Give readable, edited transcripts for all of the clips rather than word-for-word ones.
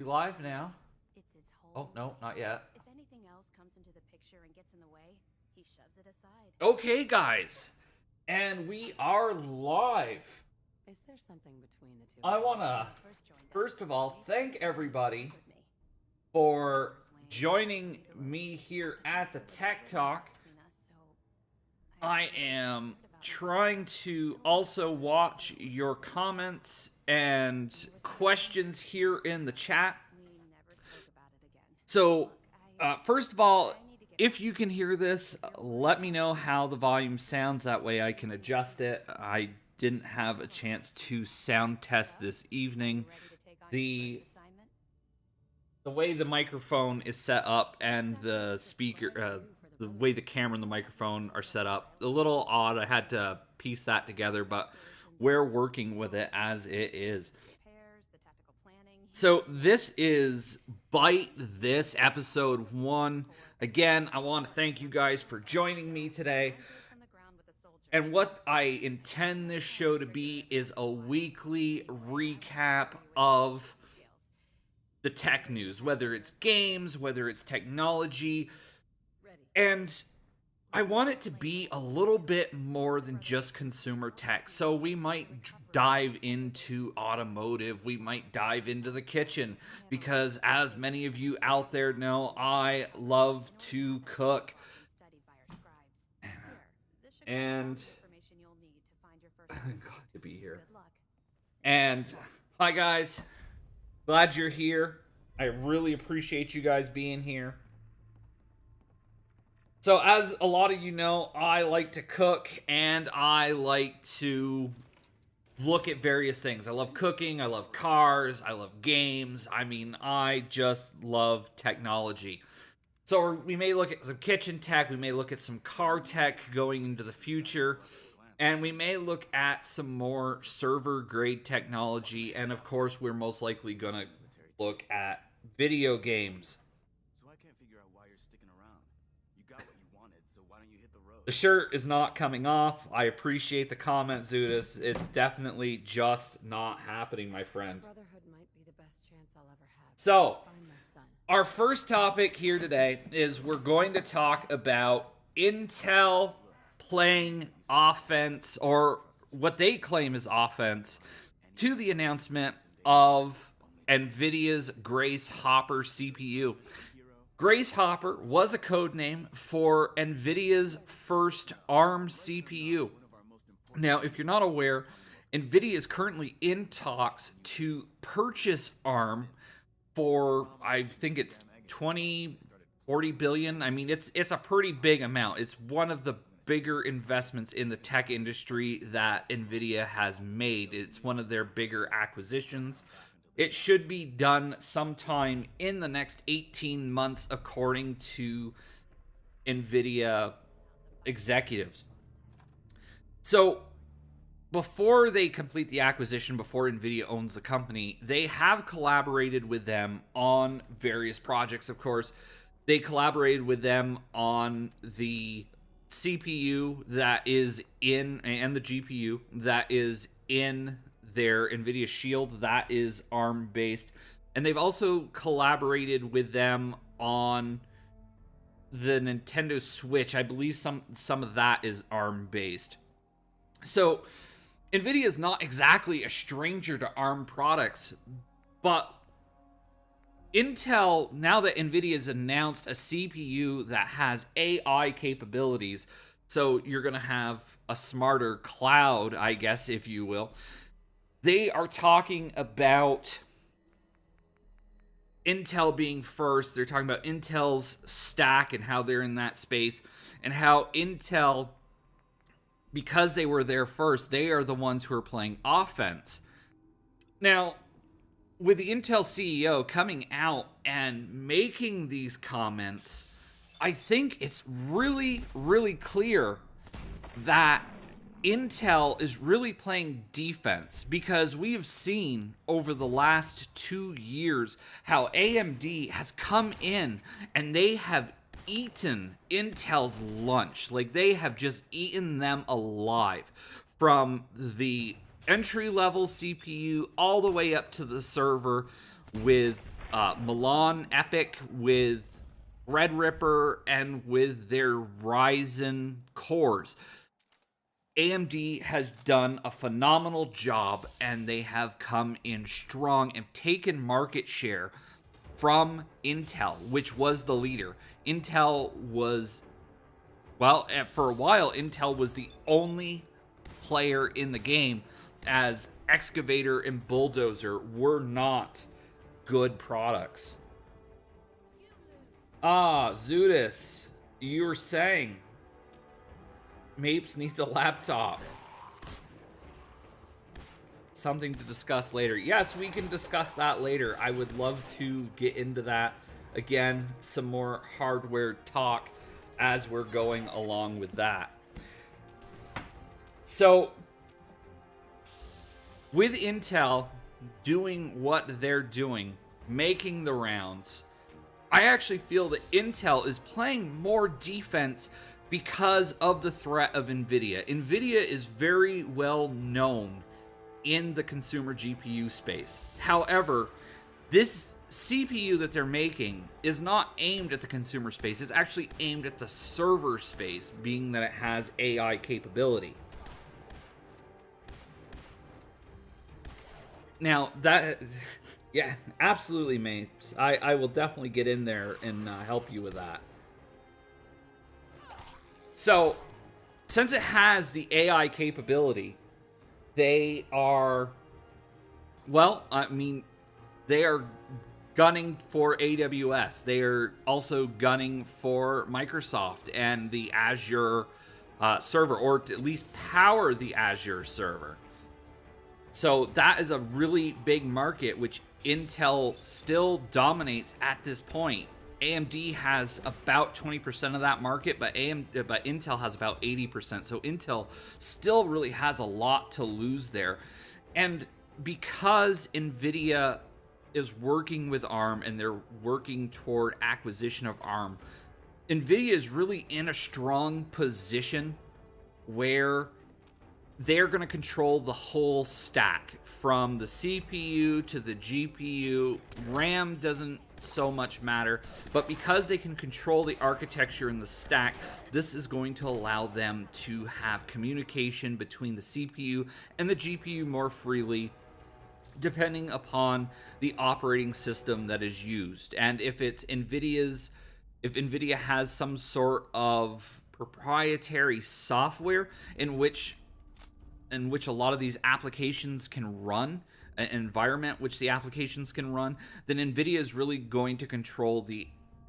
We live now? It's his Oh, whole no, not yet. If anything else comes into the picture and gets in the way, he shoves it aside. Okay, guys. And we are live. Is there something between the two? I want to, first of all, thank everybody for joining me here at the Tech Talk. I am trying to also watch your comments and questions here in the chat. So, first of all, if you can hear this, let me know how the volume sounds. That way I can adjust it. I didn't have a chance to sound test this evening. The way the microphone is set up and the speaker, the way the camera and the microphone are set up, a little odd. I had to piece that together, but we're working with it as it is. So this is BYTE This, episode 1. Again, I want to thank you guys for joining me today. And what I intend this show to be is a weekly recap of the tech news, whether it's games, whether it's technology. And I want it to be a little bit more than just consumer tech. So we might dive into automotive, we might dive into the kitchen, because as many of you out there know, I love to cook. And I'm glad to be here. And hi guys, glad you're here. I really appreciate you guys being here. So as a lot of you know, I like to cook and I like to look at various things. I love cooking, I love cars, I love games. I mean, I just love technology. So we may look at some kitchen tech, we may look at some car tech going into the future, and we may look at some more server grade technology, and of course we're most likely going to look at video games. The shirt is not coming off. I appreciate the comment, Zudis. It's definitely just not happening, my friend. Brotherhood might be the best chance I'll ever have. So, Find my son. our first topic here today is we're going to talk about Intel playing offense, or what they claim is offense, to the announcement of Nvidia's Grace Hopper CPU. Grace Hopper was a code name for Nvidia's first ARM CPU. Now, if you're not aware, Nvidia is currently in talks to purchase ARM for, I think it's 40 billion. I mean, it's a pretty big amount. It's one of the bigger investments in the tech industry that Nvidia has made. It's one of their bigger acquisitions. It should be done sometime in the next 18 months, according to Nvidia executives. So, before they complete the acquisition, before Nvidia owns the company, they have collaborated with them on various projects, of course. They collaborated with them on the CPU that is in, and the GPU that is in their Nvidia Shield that is ARM based, and they've also collaborated with them on the Nintendo Switch. I believe some of that is ARM based. So Nvidia is not exactly a stranger to ARM products, but Intel, now that Nvidia has announced a CPU that has AI capabilities, so you're going to have a smarter cloud, I guess, if you will. They are talking about Intel being first. They're talking about Intel's stack and how they're in that space, and how Intel, because they were there first, they are the ones who are playing offense. Now, with the Intel CEO coming out and making these comments, I think it's really, really clear that Intel is really playing defense, because we have seen over the last 2 years how AMD has come in and they have eaten Intel's lunch. Like, they have just eaten them alive, from the entry-level CPU all the way up to the server, with Milan Epic, with Threadripper, and with their Ryzen cores. AMD has done a phenomenal job, and they have come in strong and taken market share from Intel, which was the leader. Intel was, well, for a while, Intel was the only player in the game, as Excavator and Bulldozer were not good products. Zudis, you were saying Mapes needs a laptop. Something to discuss later. Yes, we can discuss that later. I would love to get into that again, some more hardware talk as we're going along with that. So, with Intel doing what they're doing, making the rounds, I actually feel that Intel is playing more defense because of the threat of Nvidia. Nvidia is very well known in the consumer GPU space. However, this CPU that they're making is not aimed at the consumer space. It's actually aimed at the server space, being that it has AI capability. Now, that... yeah, absolutely, mates. I will definitely get in there and help you with that. So, since it has the AI capability, they are... well, I mean, they are gunning for AWS. They are also gunning for Microsoft and the Azure server, or to at least power the Azure server. So that is a really big market, which Intel still dominates at this point. AMD has about 20% of that market, but Intel has about 80%. So Intel still really has a lot to lose there. And because Nvidia is working with ARM and they're working toward acquisition of ARM, Nvidia is really in a strong position where they're going to control the whole stack, from the CPU to the GPU. RAM doesn't so much matter, but because they can control the architecture in the stack, this is going to allow them to have communication between the CPU and the GPU more freely, depending upon the operating system that is used. And if it's Nvidia has some sort of proprietary software in which a lot of these applications can run, an environment which the applications can run, then Nvidia is really going to control the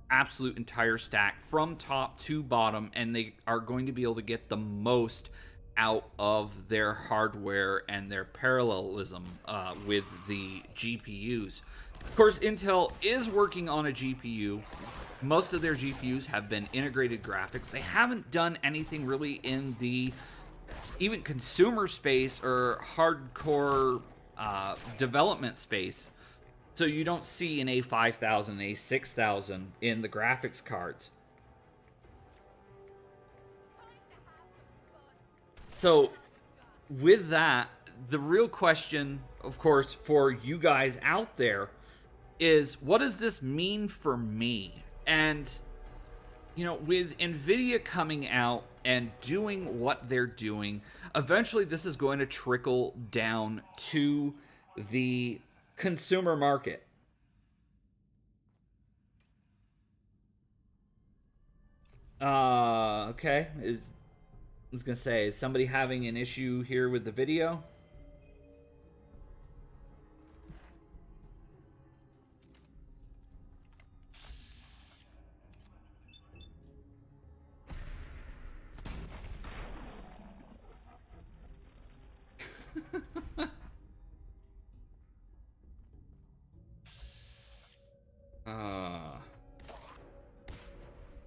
absolute entire stack from top to bottom, and they are going to be able to get the most out of their hardware and their parallelism with the GPUs. Of course, Intel is working on a GPU. Most of their GPUs have been integrated graphics. They haven't done anything really in the even consumer space or hardcore development space. So you don't see an A5000, an A6000 in the graphics cards. So with that, the real question, of course, for you guys out there is, what does this mean for me? And, you know, with Nvidia coming out and doing what they're doing, eventually this is going to trickle down to the consumer market. Okay. I was gonna say, is somebody having an issue here with the video?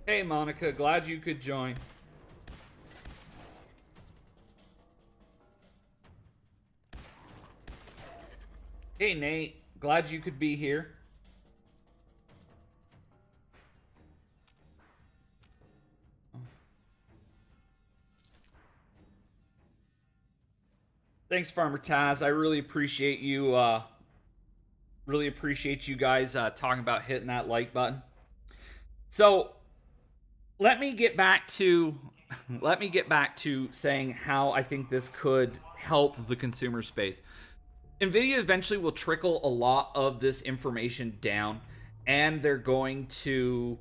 Hey, Monica, glad you could join. Hey, Nate, glad you could be here. Thanks, Farmer Taz. I really appreciate you Really appreciate you guys talking about hitting that like button. So let me get back to saying how I think this could help the consumer space. Nvidia eventually will trickle a lot of this information down, and they're going to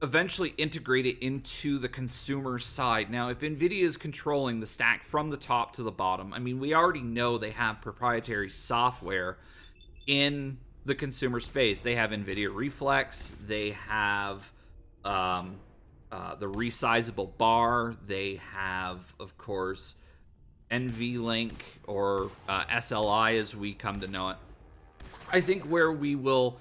eventually integrate it into the consumer side. Now, if Nvidia is controlling the stack from the top to the bottom, I mean, we already know they have proprietary software in the consumer space. They have Nvidia Reflex, they have the resizable bar, they have, of course, NVLink, or SLI as we come to know it. I think where we will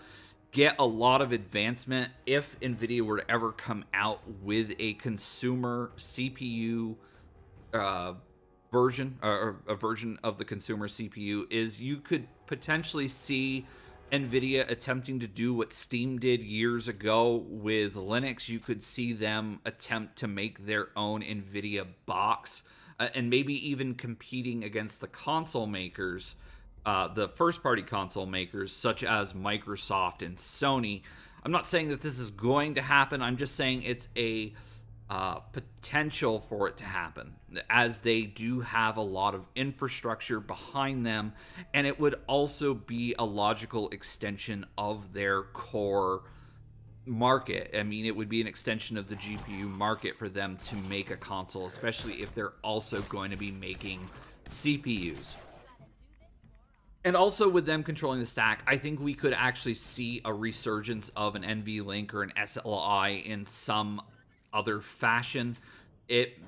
get a lot of advancement if Nvidia were to ever come out with a consumer CPU version, or a version of the consumer CPU, is you could potentially see Nvidia attempting to do what Steam did years ago with Linux. You could see them attempt to make their own Nvidia box, and maybe even competing against the console makers, the first-party console makers such as Microsoft and Sony. I'm not saying that this is going to happen. I'm just saying it's a potential for it to happen, as they do have a lot of infrastructure behind them, and it would also be a logical extension of their core market. I mean, it would be an extension of the GPU market for them to make a console, especially if they're also going to be making CPUs. And also with them controlling the stack, I think we could actually see a resurgence of an NVLink or an SLI in some other fashion. It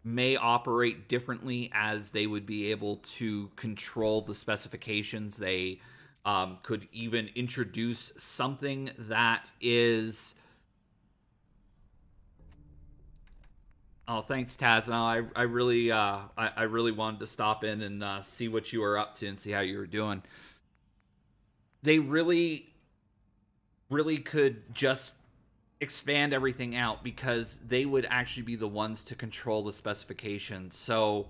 may operate differently, as they would be able to control the specifications. They could even introduce something that is... Oh, thanks, Taz. No, I really wanted to stop in and see what you were up to and see how you were doing. They really could just expand everything out, because they would actually be the ones to control the specifications. So,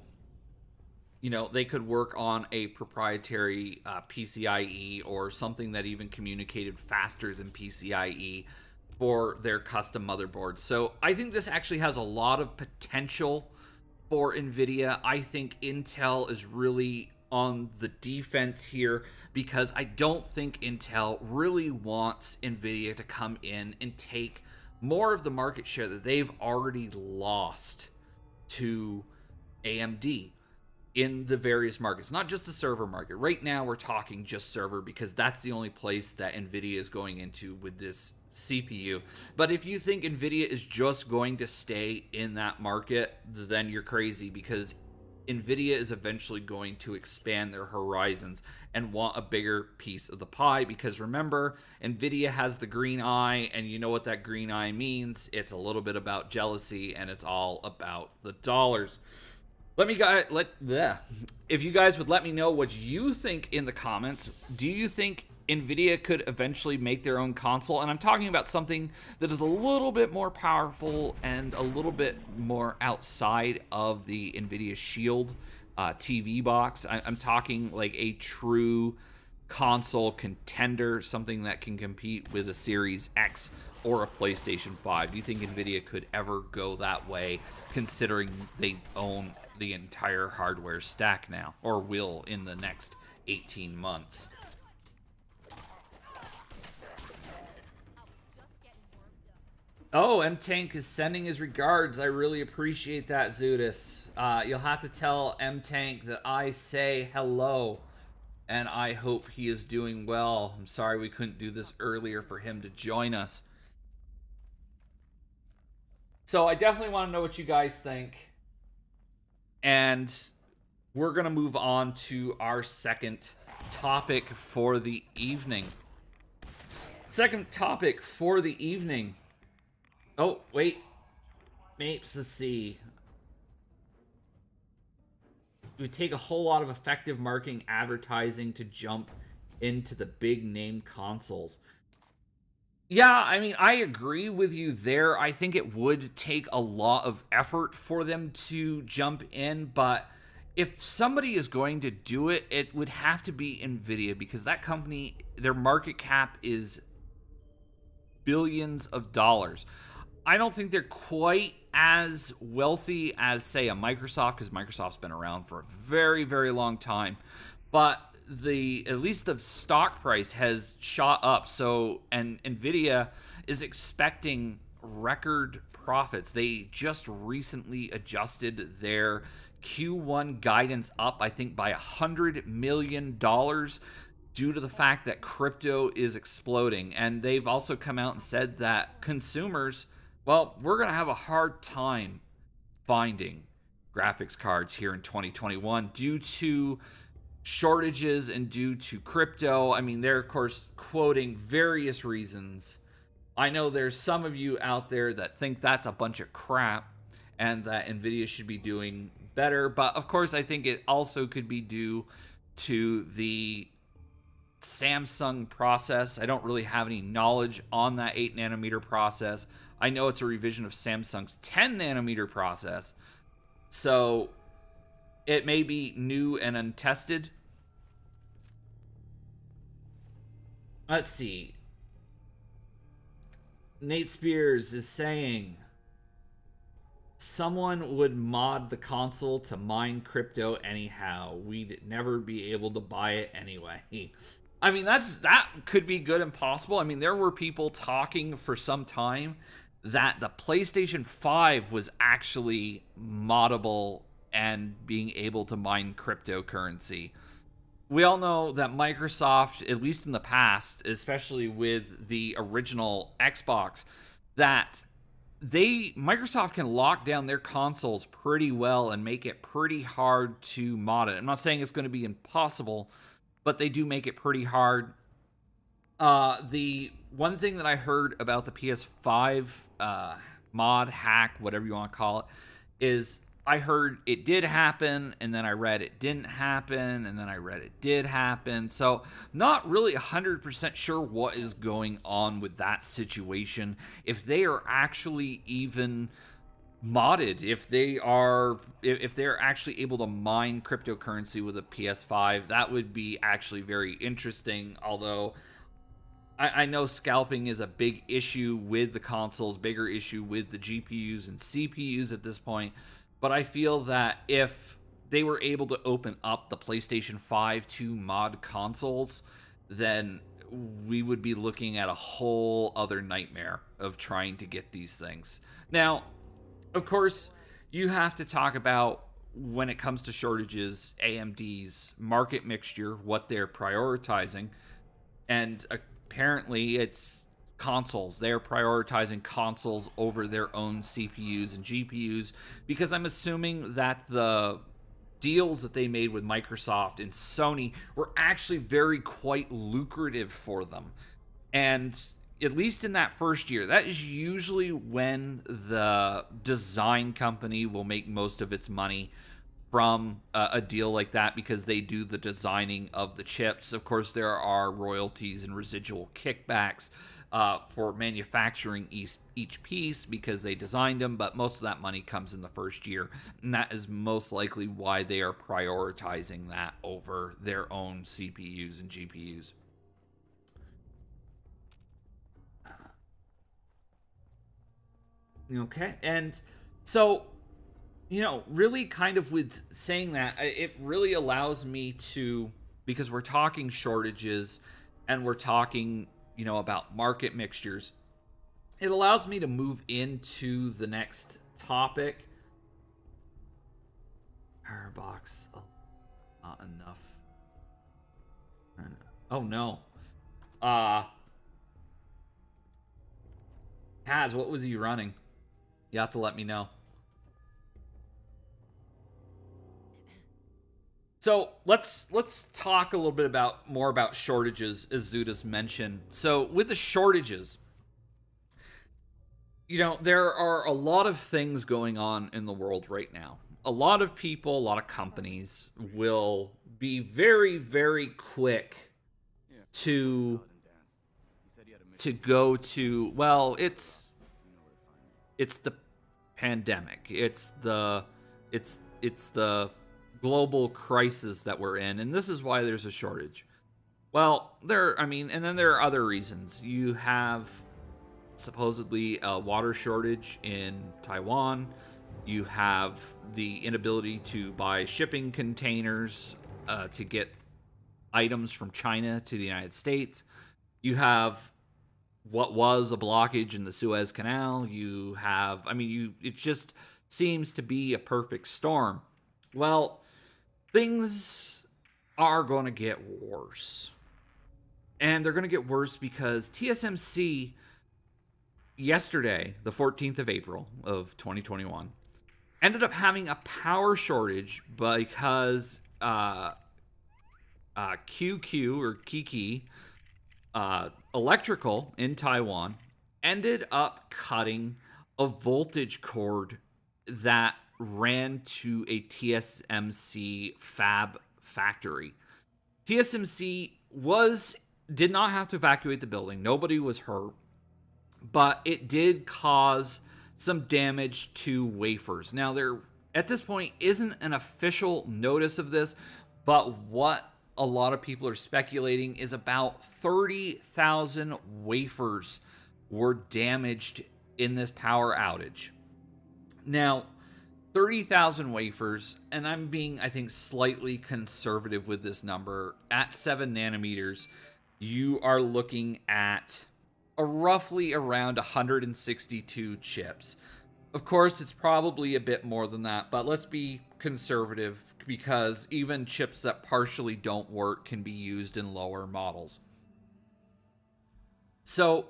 you know, they could work on a proprietary PCIe, or something that even communicated faster than PCIe for their custom motherboards. So I think this actually has a lot of potential for Nvidia. I think Intel is really on the defense here, because I don't think Intel really wants Nvidia to come in and take more of the market share that they've already lost to AMD in the various markets, not just the server market. Right now we're talking just server, because that's the only place that Nvidia is going into with this CPU. But if you think Nvidia is just going to stay in that market, then you're crazy, because Nvidia is eventually going to expand their horizons and want a bigger piece of the pie. Because remember, Nvidia has the green eye, and you know what that green eye means. It's a little bit about jealousy, and it's all about the dollars. If you guys would let me know what you think in the comments. Do you think Nvidia could eventually make their own console? And I'm talking about something that is a little bit more powerful and a little bit more outside of the Nvidia Shield TV box. I'm talking like a true console contender, something that can compete with a Series X or a PlayStation 5. Do you think Nvidia could ever go that way, considering they own the entire hardware stack now, or will in the next 18 months? Oh, M-Tank is sending his regards. I really appreciate that, Zudis. You'll have to tell M-Tank that I say hello, and I hope he is doing well. I'm sorry we couldn't do this earlier for him to join us. So I definitely want to know what you guys think. And we're going to move on to our second topic for the evening. Second topic for the evening. Oh, wait. Mapes, let's see. It would take a whole lot of effective marketing advertising to jump into the big name consoles. Yeah, I mean, I agree with you there. I think it would take a lot of effort for them to jump in, but if somebody is going to do it, it would have to be Nvidia, because that company, their market cap is billions of dollars. I don't think they're quite as wealthy as, say, a Microsoft, because Microsoft's been around for a very, very long time. But at least the stock price has shot up. So, and Nvidia is expecting record profits. They just recently adjusted their Q1 guidance up, I think, by $100 million due to the fact that crypto is exploding. And they've also come out and said that consumers, well, we're going to have a hard time finding graphics cards here in 2021 due to shortages and due to crypto. I mean, they're, of course, quoting various reasons. I know there's some of you out there that think that's a bunch of crap and that Nvidia should be doing better. But, of course, I think it also could be due to the Samsung process. I don't really have any knowledge on that 8 nanometer process. I know it's a revision of Samsung's 10 nanometer process. So it may be new and untested. Let's see. Nate Spears is saying someone would mod the console to mine crypto anyhow. We'd never be able to buy it anyway. I mean, that could be good and possible. I mean, there were people talking for some time that the PlayStation 5 was actually moddable and being able to mine cryptocurrency. We all know that Microsoft, at least in the past, especially with the original Xbox, that Microsoft can lock down their consoles pretty well and make it pretty hard to mod it. I'm not saying it's going to be impossible, but they do make it pretty hard. The one thing that I heard about the PS5 mod hack, whatever you want to call it, is I heard it did happen, and then I read it didn't happen, and then I read it did happen. So not really 100% sure what is going on with that situation. If they are actually even modded, if they're actually able to mine cryptocurrency with a PS5, that would be actually very interesting. Although I know scalping is a big issue with the consoles, bigger issue with the GPUs and CPUs at this point. But I feel that if they were able to open up the PlayStation 5 to mod consoles, then we would be looking at a whole other nightmare of trying to get these things. Now, of course, you have to talk about, when it comes to shortages, AMD's market mixture, what they're prioritizing. And apparently it's consoles. They're prioritizing consoles over their own CPUs and GPUs, because I'm assuming that the deals that they made with Microsoft and Sony were actually quite lucrative for them. And at least in that first year, that is usually when the design company will make most of its money from a deal like that, because they do the designing of the chips. Of course, there are royalties and residual kickbacks for manufacturing each piece because they designed them, but most of that money comes in the first year, and that is most likely why they are prioritizing that over their own CPUs and GPUs. Okay, and so, really kind of with saying that, it really allows me to, because we're talking shortages and we're talking, about market mixtures, it allows me to move into the next topic. Power box, not enough. Oh no. Taz, what was he running? You have to let me know. So let's talk a little bit more about shortages, as Zudas mentioned. So with the shortages, there are a lot of things going on in the world right now. A lot of people, a lot of companies will be very, very quick to go to, well, it's the pandemic. It's the global crisis that we're in, and this is why there's a shortage. Well, and then there are other reasons. You have supposedly a water shortage in Taiwan. You have the inability to buy shipping containers to get items from China to the United States. You have what was a blockage in the Suez Canal. You have, it just seems to be a perfect storm. Well, things are going to get worse. And they're going to get worse because TSMC yesterday, the 14th of April of 2021, ended up having a power shortage because QQ or Kiki Electrical in Taiwan ended up cutting a voltage cord that ran to a TSMC fab factory. TSMC did not have to evacuate the building. Nobody was hurt, but it did cause some damage to wafers. Now, there at this point isn't an official notice of this, but what a lot of people are speculating is about 30,000 wafers were damaged in this power outage. Now, 30,000 wafers, and I'm being, I think, slightly conservative with this number. At 7 nanometers, you are looking at roughly around 162 chips. Of course, it's probably a bit more than that, but let's be conservative because even chips that partially don't work can be used in lower models. So,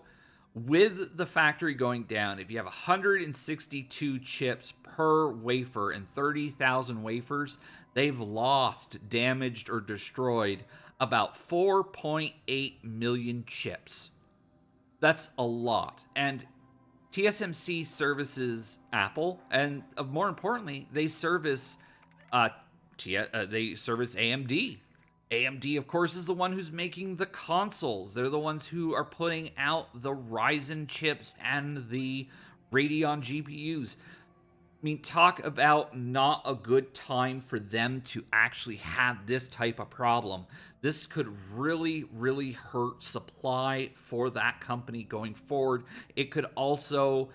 with the factory going down, if you have 162 chips per wafer and 30,000 wafers, they've lost, damaged, or destroyed about 4.8 million chips. That's a lot. And TSMC services Apple, and more importantly, they service AMD. AMD, of course, is the one who's making the consoles. They're the ones who are putting out the Ryzen chips and the Radeon GPUs. I mean, talk about not a good time for them to actually have this type of problem. This could really, really hurt supply for that company going forward. It could also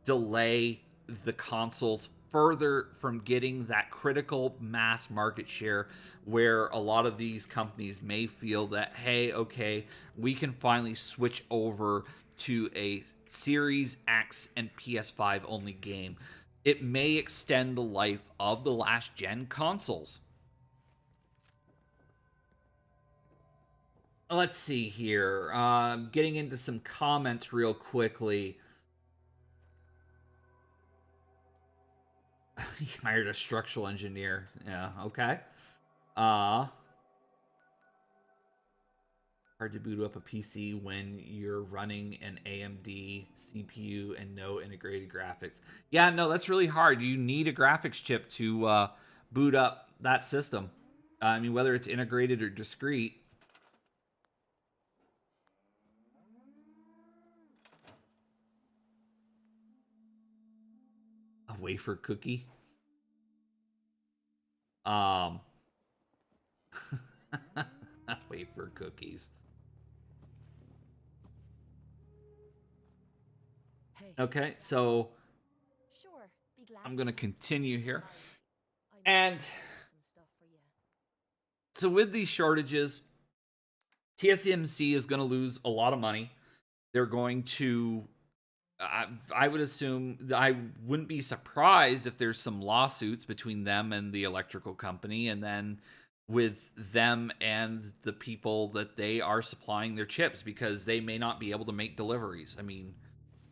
delay the consoles further from getting that critical mass market share where a lot of these companies may feel that, hey, okay, we can finally switch over to a Series X and PS5 only game. It may extend the life of the last gen consoles. Let's see here. Getting into some comments real quickly. He hired a structural engineer. Yeah, okay. Hard to boot up a PC when you're running an AMD CPU and no integrated graphics. Yeah, no, that's really hard. You need a graphics chip to boot up that system. I mean, whether it's integrated or discrete. A wafer cookie. Wafer cookies. Okay, so I'm going to continue here. And so with these shortages, TSMC is going to lose a lot of money. They're going to, I would assume, I wouldn't be surprised if there's some lawsuits between them and the electrical company, and then with them and the people that they are supplying their chips, because they may not be able to make deliveries. I mean,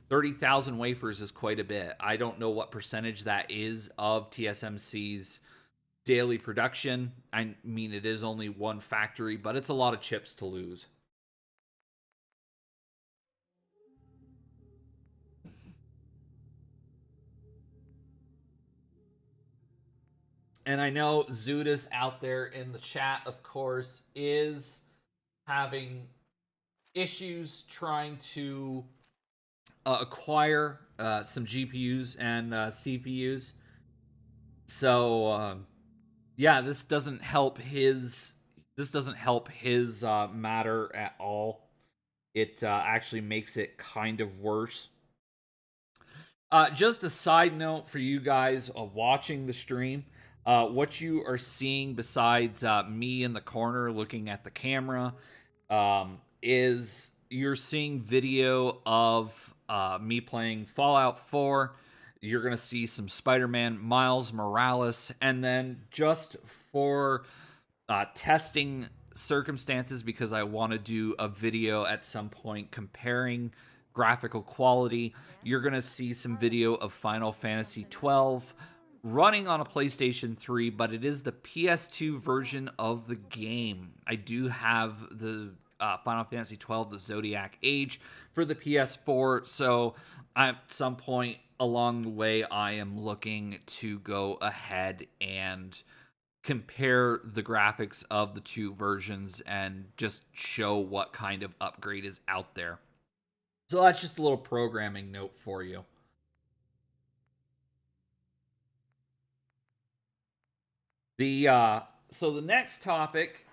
30,000 wafers is quite a bit. I don't know what percentage that is of TSMC's daily production. I mean, it is only one factory, but it's a lot of chips to lose. And I know Zudas out there in the chat, of course, is having issues trying to acquire some GPUs and CPUs. So yeah, this doesn't help his matter at all. It actually makes it kind of worse. Just a side note for you guys watching the stream. What you are seeing besides me in the corner looking at the camera is you're seeing video of me playing Fallout 4. You're going to see some Spider-Man Miles Morales. And then just for testing circumstances, because I want to do a video at some point comparing graphical quality, you're going to see some video of Final Fantasy 12 running on a PlayStation 3, but it is the PS2 version of the game. I do have the Final Fantasy 12, the Zodiac Age, for the PS4, so at some point along the way, I am looking to go ahead and compare the graphics of the two versions and just show what kind of upgrade is out there. So that's just a little programming note for you. The so the next topic,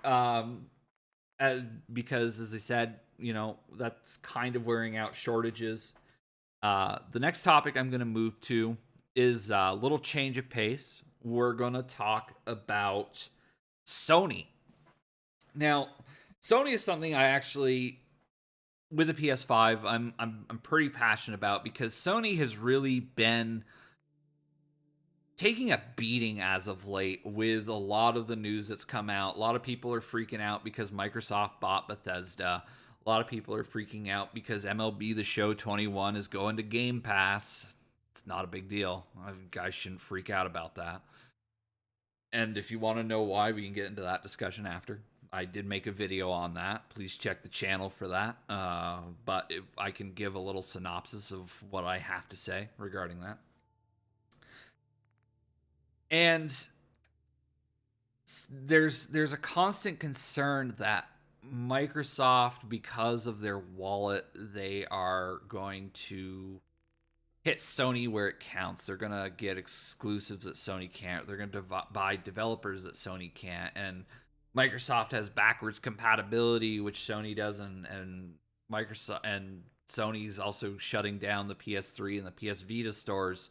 because as I said, that's kind of wearing out shortages. The next topic I'm going to move to is a little change of pace. We're going to talk about Sony. Now, Sony is something I actually, with the PS5, I'm pretty passionate about, because Sony has really been taking a beating as of late with a lot of the news that's come out. A lot of people are freaking out because Microsoft bought Bethesda. A lot of people are freaking out because MLB The Show 21 is going to Game Pass. It's not a big deal. You guys shouldn't freak out about that. And if you want to know why, we can get into that discussion after. I did make a video on that. Please check the channel for that. But I can give a little synopsis of what I have to say regarding that. And there's a constant concern that Microsoft, because of their wallet, they are going to hit Sony where it counts. They're going to get exclusives that Sony can't. They're going to buy developers that Sony can't. And Microsoft has backwards compatibility, which Sony doesn't. And Microsoft and Sony's also shutting down the PS3 and the PS Vita stores,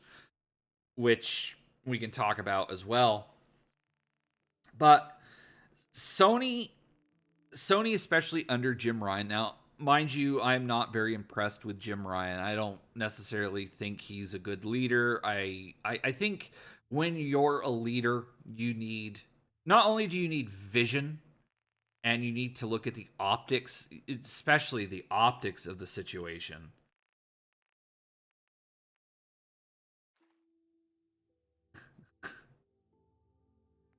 which we can talk about as well. But Sony, especially under Jim Ryan. Now, mind you, I'm not very impressed with Jim Ryan. I don't necessarily think he's a good leader. I think when you're a leader, you need, not only do you need vision, and you need to look at the optics, especially the optics of the situation.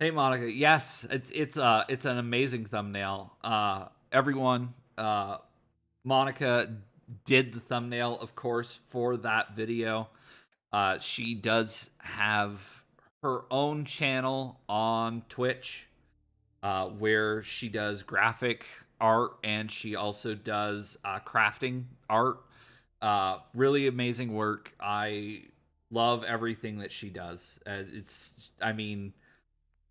Hey Monica, yes, it's an amazing thumbnail. Everyone, Monica did the thumbnail, of course, for that video. She does have her own channel on Twitch, where she does graphic art, and she also does crafting art. Really amazing work. I love everything that she does.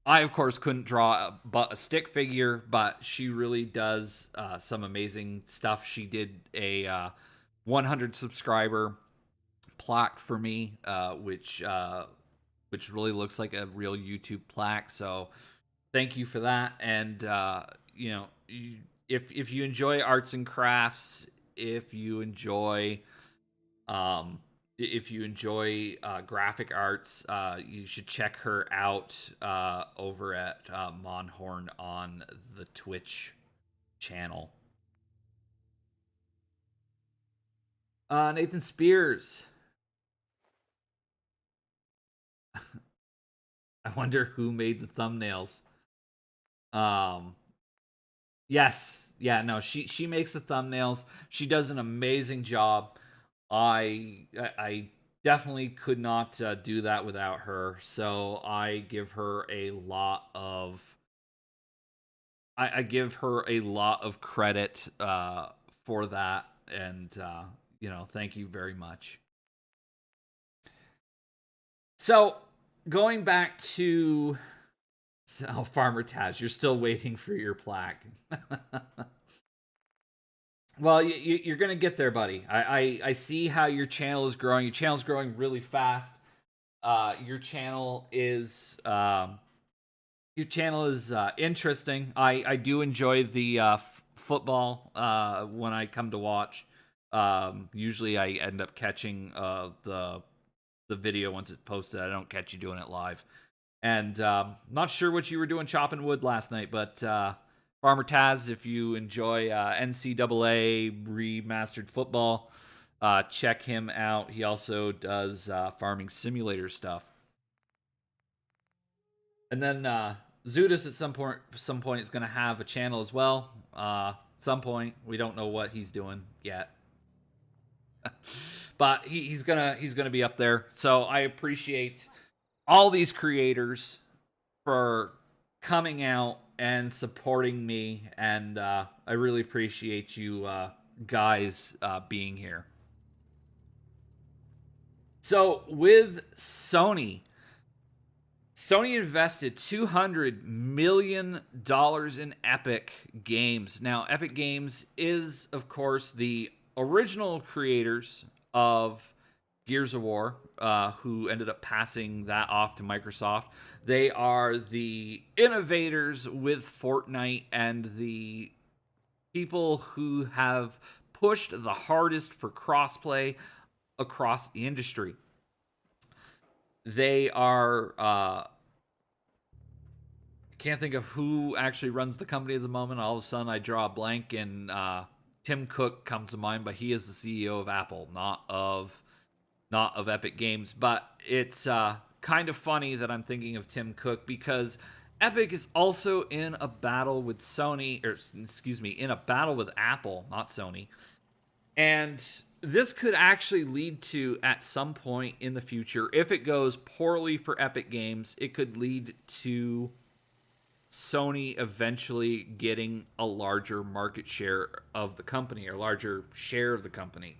I, of course, couldn't draw a stick figure, but she really does some amazing stuff. She did a 100 subscriber plaque for me, which really looks like a real YouTube plaque. So thank you for that. And, if you enjoy arts and crafts, if you enjoy graphic arts, you should check her out over at Monhorn on the Twitch channel. Nathan Spears. I wonder who made the thumbnails. Yes. Yeah, no, she makes the thumbnails. She does an amazing job. I definitely could not do that without her. So I give her a lot of credit for that, and thank you very much. So going back to So, Farmer Taz, you're still waiting for your plaque. Well, you're going to get there, buddy. I see how your channel is growing. Your channel's growing really fast. Your channel is interesting. I do enjoy the football when I come to watch. Usually I end up catching the video once it's posted. I don't catch you doing it live. And not sure what you were doing chopping wood last night, but Farmer Taz, if you enjoy NCAA remastered football, check him out. He also does farming simulator stuff. And then Zudis at some point is going to have a channel as well. Some point, we don't know what he's doing yet. But he's gonna be up there. So I appreciate all these creators for coming out and supporting me, and I really appreciate you guys being here. So with Sony invested $200 million in Epic Games. Now, Epic Games is, of course, the original creators of Gears of War, who ended up passing that off to Microsoft. They are the innovators with Fortnite and the people who have pushed the hardest for crossplay across the industry. They are can't think of who actually runs the company at the moment. All of a sudden I draw a blank, and Tim Cook comes to mind, but he is the CEO of Apple, not of Epic Games. But it's kind of funny that I'm thinking of Tim Cook, because Epic is also in a battle with Sony, or excuse me, in a battle with Apple, not Sony. And this could actually lead to, at some point in the future, if it goes poorly for Epic Games, it could lead to Sony eventually getting a larger market share of the company, or larger share of the company.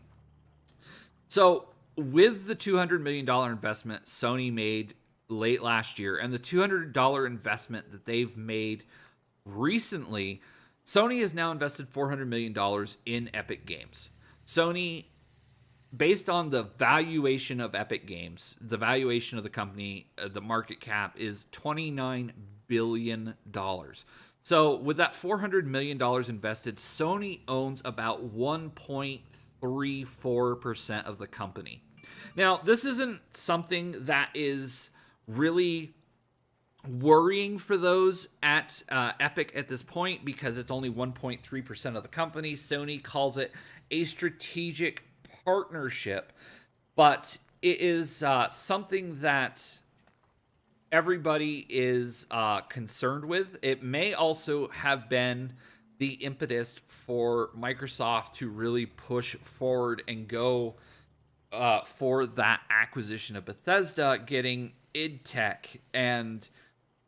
So with the $200 million investment Sony made late last year, and the $200 investment that they've made recently, Sony has now invested $400 million in Epic Games. Sony, based on the valuation of Epic Games, the valuation of the company, the market cap is $29 billion. So with that $400 million invested, Sony owns about 1.34% of the company. Now, this isn't something that is really worrying for those at Epic at this point, because it's only 1.3% of the company. Sony calls it a strategic partnership, but it is something that everybody is concerned with. It may also have been the impetus for Microsoft to really push forward and go for that acquisition of Bethesda, getting id Tech and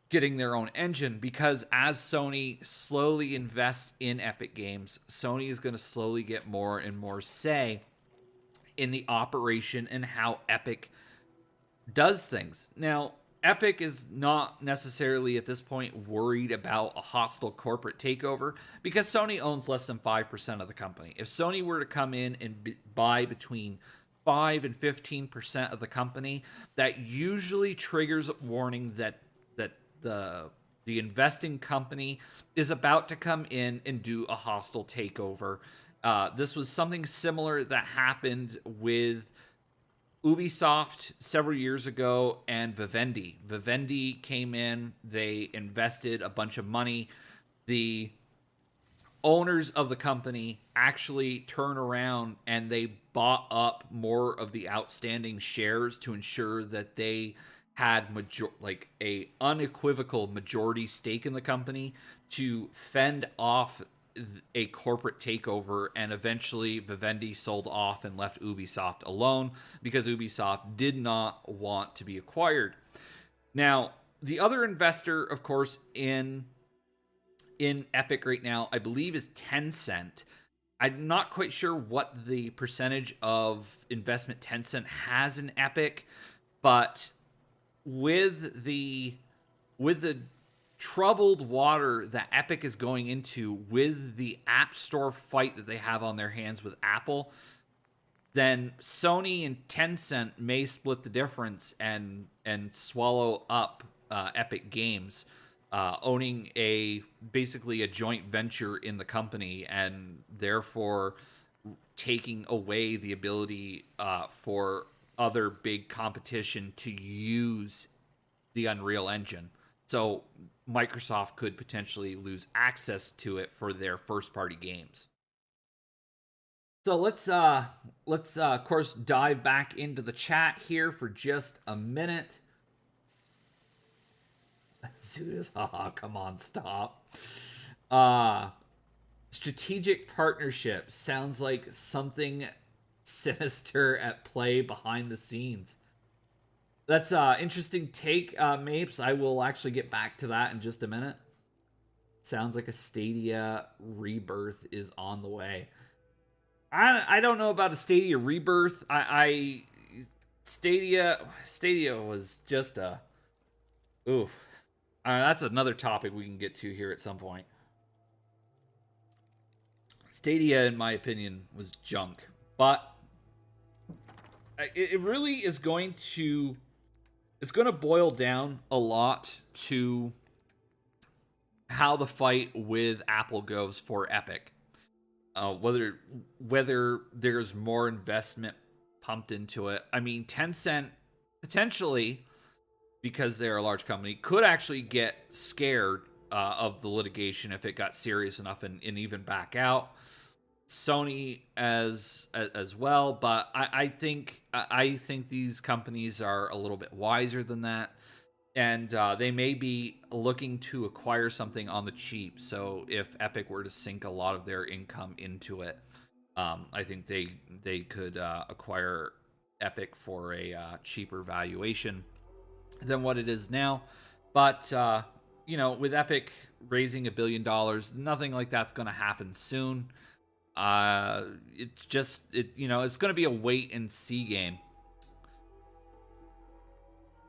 getting their own engine, because as Sony slowly invests in Epic Games, Sony is going to slowly get more and more say in the operation and how Epic does things. Now, Epic is not necessarily at this point worried about a hostile corporate takeover, because Sony owns less than 5% of the company. If Sony were to come in and buy between 5 and 15% of the company, that usually triggers a warning that the investing company is about to come in and do a hostile takeover. This was something similar that happened with Ubisoft several years ago and Vivendi. Vivendi came in, they invested a bunch of money. The owners of the company actually turn around and they bought up more of the outstanding shares to ensure that they had a unequivocal majority stake in the company to fend off a corporate takeover, and eventually Vivendi sold off and left Ubisoft alone because Ubisoft did not want to be acquired. Now, the other investor, of course, in Epic right now, I believe, is Tencent. I'm not quite sure what the percentage of investment Tencent has in Epic, but with the troubled water that Epic is going into with the App Store fight that they have on their hands with Apple, then Sony and Tencent may split the difference and swallow up Epic Games, owning basically a joint venture in the company, and therefore taking away the ability for other big competition to use the Unreal Engine. So Microsoft could potentially lose access to it for their first party games. So let's of course dive back into the chat here for just a minute. Zudas, come on, stop. Strategic partnership sounds like something sinister at play behind the scenes. That's interesting take, Mapes. I will actually get back to that in just a minute. Sounds like a Stadia rebirth is on the way. I don't know about a Stadia rebirth. Stadia was just a oof. That's another topic we can get to here at some point. Stadia, in my opinion, was junk, but it really is going to. It's going to boil down a lot to how the fight with Apple goes for Epic. Whether there's more investment pumped into it. I mean, Tencent potentially, because they're a large company, could actually get scared of the litigation if it got serious enough and even back out. Sony as well, but I think these companies are a little bit wiser than that, and they may be looking to acquire something on the cheap. So if Epic were to sink a lot of their income into it, I think they could acquire Epic for a cheaper valuation than what it is now. But with Epic raising $1 billion, nothing like that's going to happen soon. It's going to be a wait and see game.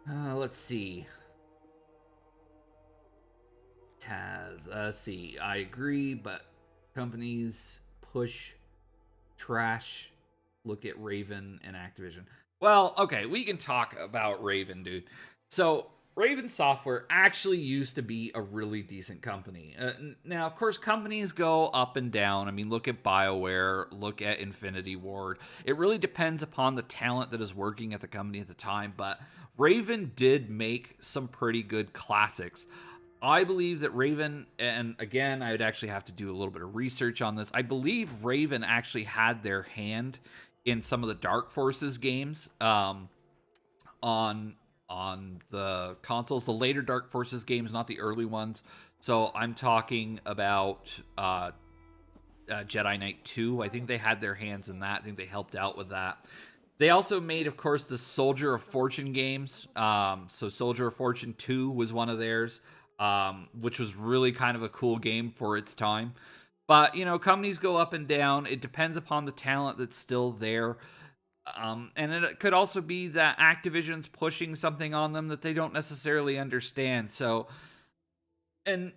Let's see. Taz, see, I agree, but companies push trash. Look at Raven and Activision. Well, okay, we can talk about Raven, dude. So Raven Software actually used to be a really decent company. Now, of course, companies go up and down. I mean, look at BioWare, look at Infinity Ward. It really depends upon the talent that is working at the company at the time, but Raven did make some pretty good classics. I believe that Raven, and again, I would actually have to do a little bit of research on this. I believe Raven actually had their hand in some of the Dark Forces games on the consoles, the later Dark Forces games, not the early ones. So I'm talking about Jedi Knight 2. I think they had their hands in that. I think they helped out with that. They also made, of course, the Soldier of Fortune games. So Soldier of Fortune 2 was one of theirs, which was really kind of a cool game for its time. But, companies go up and down. It depends upon the talent that's still there. And it could also be that Activision's pushing something on them that they don't necessarily understand. So, and,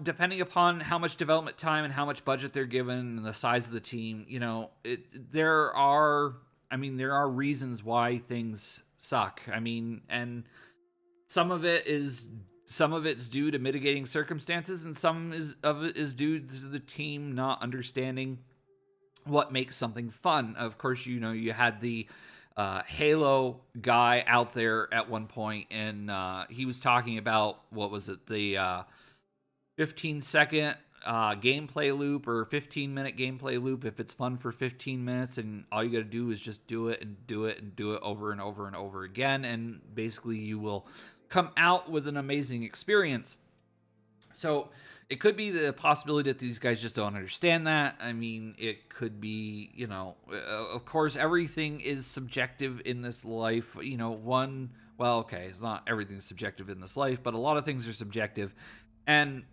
depending upon how much development time and how much budget they're given and the size of the team, there are reasons why things suck. I mean, and some of it's due to mitigating circumstances, and some of it is due to the team not understanding what makes something fun. Of course, you had the Halo guy out there at one point, and he was talking about, what was it, the 15-second gameplay loop or 15-minute gameplay loop. If it's fun for 15 minutes and all you got to do is just do it and do it and do it over and over and over again, and basically you will come out with an amazing experience. So it could be the possibility that these guys just don't understand that. I mean, it could be, of course, everything is subjective in this life. It's not everything's subjective in this life, but a lot of things are subjective. And,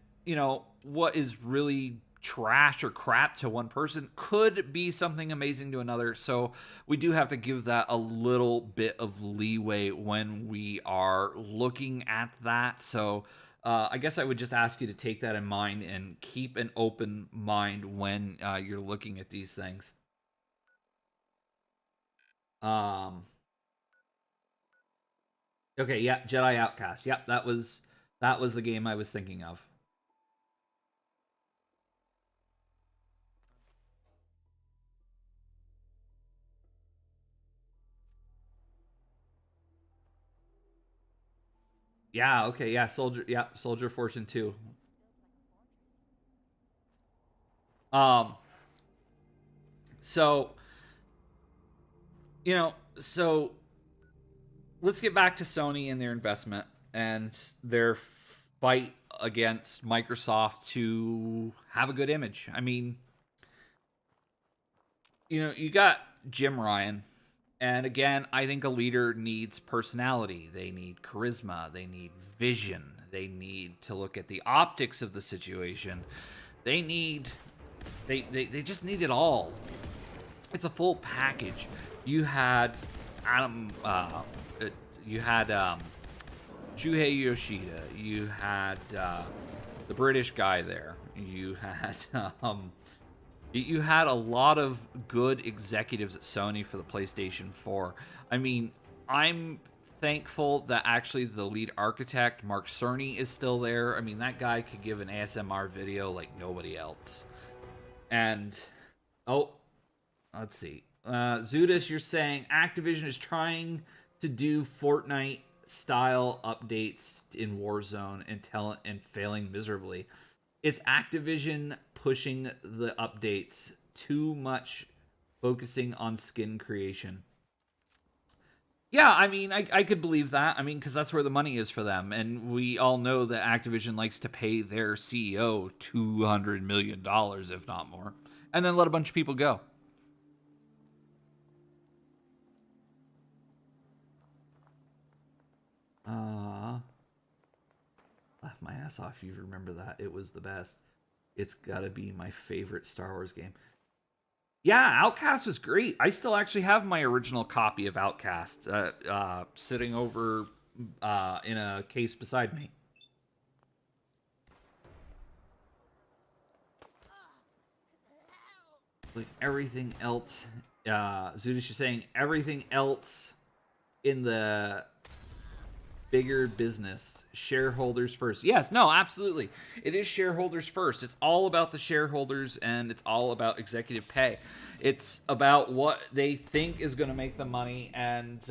what is really trash or crap to one person could be something amazing to another. So we do have to give that a little bit of leeway when we are looking at that. So I guess I would just ask you to take that in mind and keep an open mind when you're looking at these things. Okay, yeah, Jedi Outcast. Yep, that was the game I was thinking of. Yeah, okay, yeah, Soldier Fortune 2. So, so let's get back to Sony and their investment and their fight against Microsoft to have a good image. I mean, you got Jim Ryan. And again, I think a leader needs personality. They need charisma. They need vision. They need to look at the optics of the situation. They just need it all. It's a full package. You had Shuhei Yoshida. You had the British guy there. You had a lot of good executives at Sony for the PlayStation 4. I mean, I'm thankful that actually the lead architect, Mark Cerny, is still there. I mean, that guy could give an ASMR video like nobody else. And, let's see. Zudis, you're saying Activision is trying to do Fortnite-style updates in Warzone and failing miserably. It's Activision pushing the updates too much, focusing on skin creation. Yeah, I mean, I could believe that. I mean, because that's where the money is for them. And we all know that Activision likes to pay their CEO $200 million, if not more, and then let a bunch of people go. Laugh my ass off. You remember that. It was the best. It's gotta be my favorite Star Wars game. Yeah, Outcast was great. I still actually have my original copy of Outcast sitting over in a case beside me. Like everything else, Zudish is saying everything else in the bigger business, shareholders first. Yes, no, absolutely. It is shareholders first. It's all about the shareholders and it's all about executive pay. It's about what they think is going to make the money and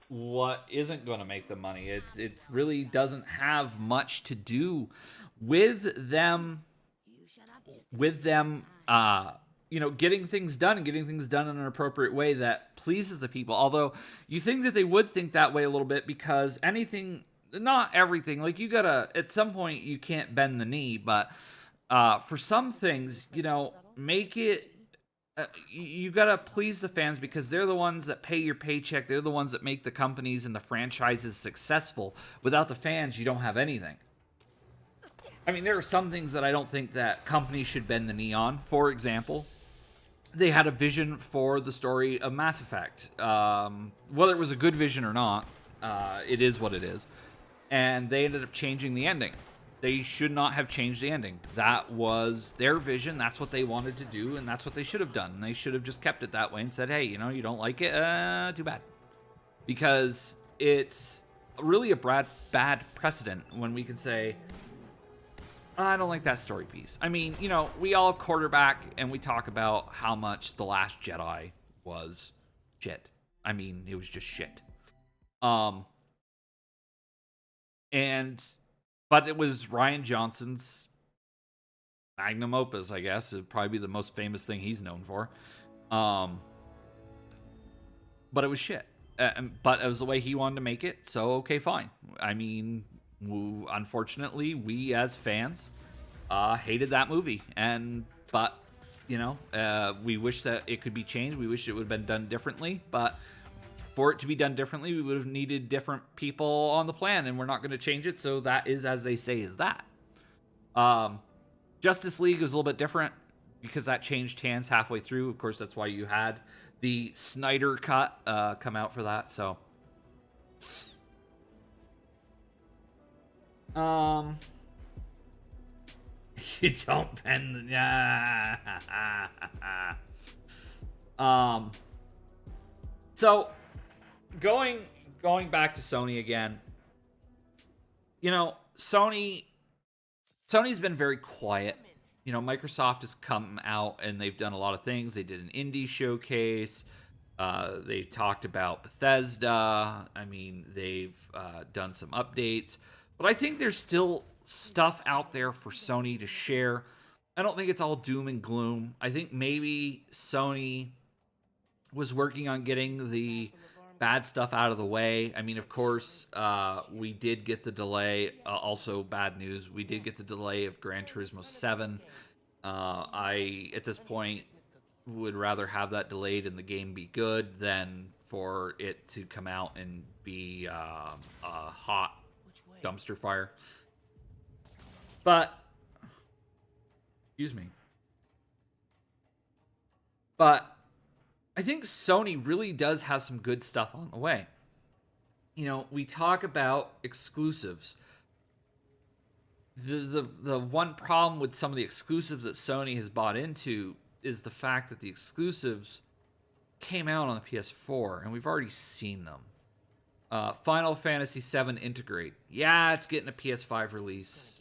what isn't going to make the money. It really doesn't have much to do with them getting things done and getting things done in an appropriate way that pleases the people. Although you think that they would think that way a little bit because not everything, like you gotta, at some point you can't bend the knee, but for some things, make it, you gotta please the fans because they're the ones that pay your paycheck. They're the ones that make the companies and the franchises successful. Without the fans, you don't have anything. I mean, there are some things that I don't think that companies should bend the knee on. For example, they had a vision for the story of Mass Effect. Whether it was a good vision or not, it is what it is. And they ended up changing the ending. They should not have changed the ending. That was their vision. That's what they wanted to do, and that's what they should have done. And they should have just kept it that way and said, hey, you don't like it? Too bad. Because it's really a bad precedent when we can say, I don't like that story piece. I mean, we all quarterback and we talk about how much The Last Jedi was shit. I mean, it was just shit. But it was Rian Johnson's magnum opus, I guess. It'd probably be the most famous thing he's known for. But it was shit. But it was the way he wanted to make it, so okay, fine. I mean, unfortunately, we as fans hated that movie, but we wish that it could be changed. We wish it would have been done differently, but for it to be done differently, we would have needed different people on the plan, and we're not going to change it, so that is as they say is that. Justice League was a little bit different because that changed hands halfway through. Of course, that's why you had the Snyder cut come out for that. So, you don't bend. Yeah. So going back to Sony again. You know, Sony's been very quiet. You know, Microsoft has come out and they've done a lot of things. They did an indie showcase. They talked about Bethesda. I mean, they've done some updates. But I think there's still stuff out there for Sony to share. I don't think it's all doom and gloom. I think maybe Sony was working on getting the bad stuff out of the way. I mean, of course, we did get the delay. Also, bad news. We did get the delay of Gran Turismo 7. I, at this point, would rather have that delayed and the game be good than for it to come out and be a hot dumpster fire. But, excuse me. But I think Sony really does have some good stuff on the way. You know, we talk about exclusives. The one problem with some of the exclusives that Sony has bought into is the fact that the exclusives came out on the PS4 and we've already seen them. Final Fantasy VII Integrate. Yeah, it's getting a PS5 release.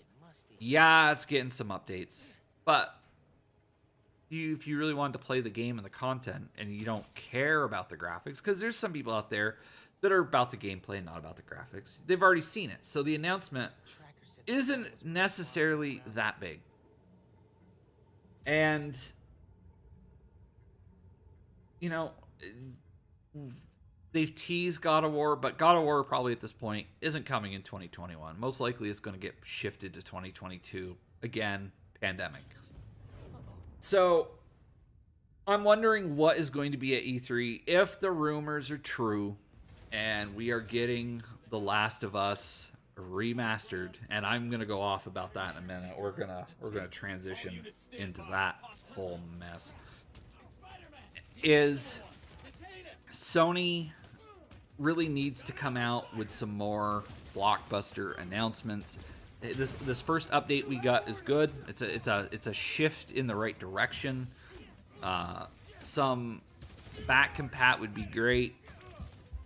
Yeah, it's getting some updates. But if you really wanted to play the game and the content and you don't care about the graphics, because there's some people out there that are about the gameplay and not about the graphics. They've already seen it. So the announcement isn't necessarily that big. And, you know, they've teased God of War, but God of War probably at this point isn't coming in 2021. Most likely it's going to get shifted to 2022. Again, pandemic. So I'm wondering what is going to be at E3 if the rumors are true and we are getting The Last of Us remastered, and I'm going to go off about that in a minute. We're going to transition into that whole mess. Is Sony really needs to come out with some more blockbuster announcents. This first update we got is good. It's a shift in the right direction. Some back compat would be great,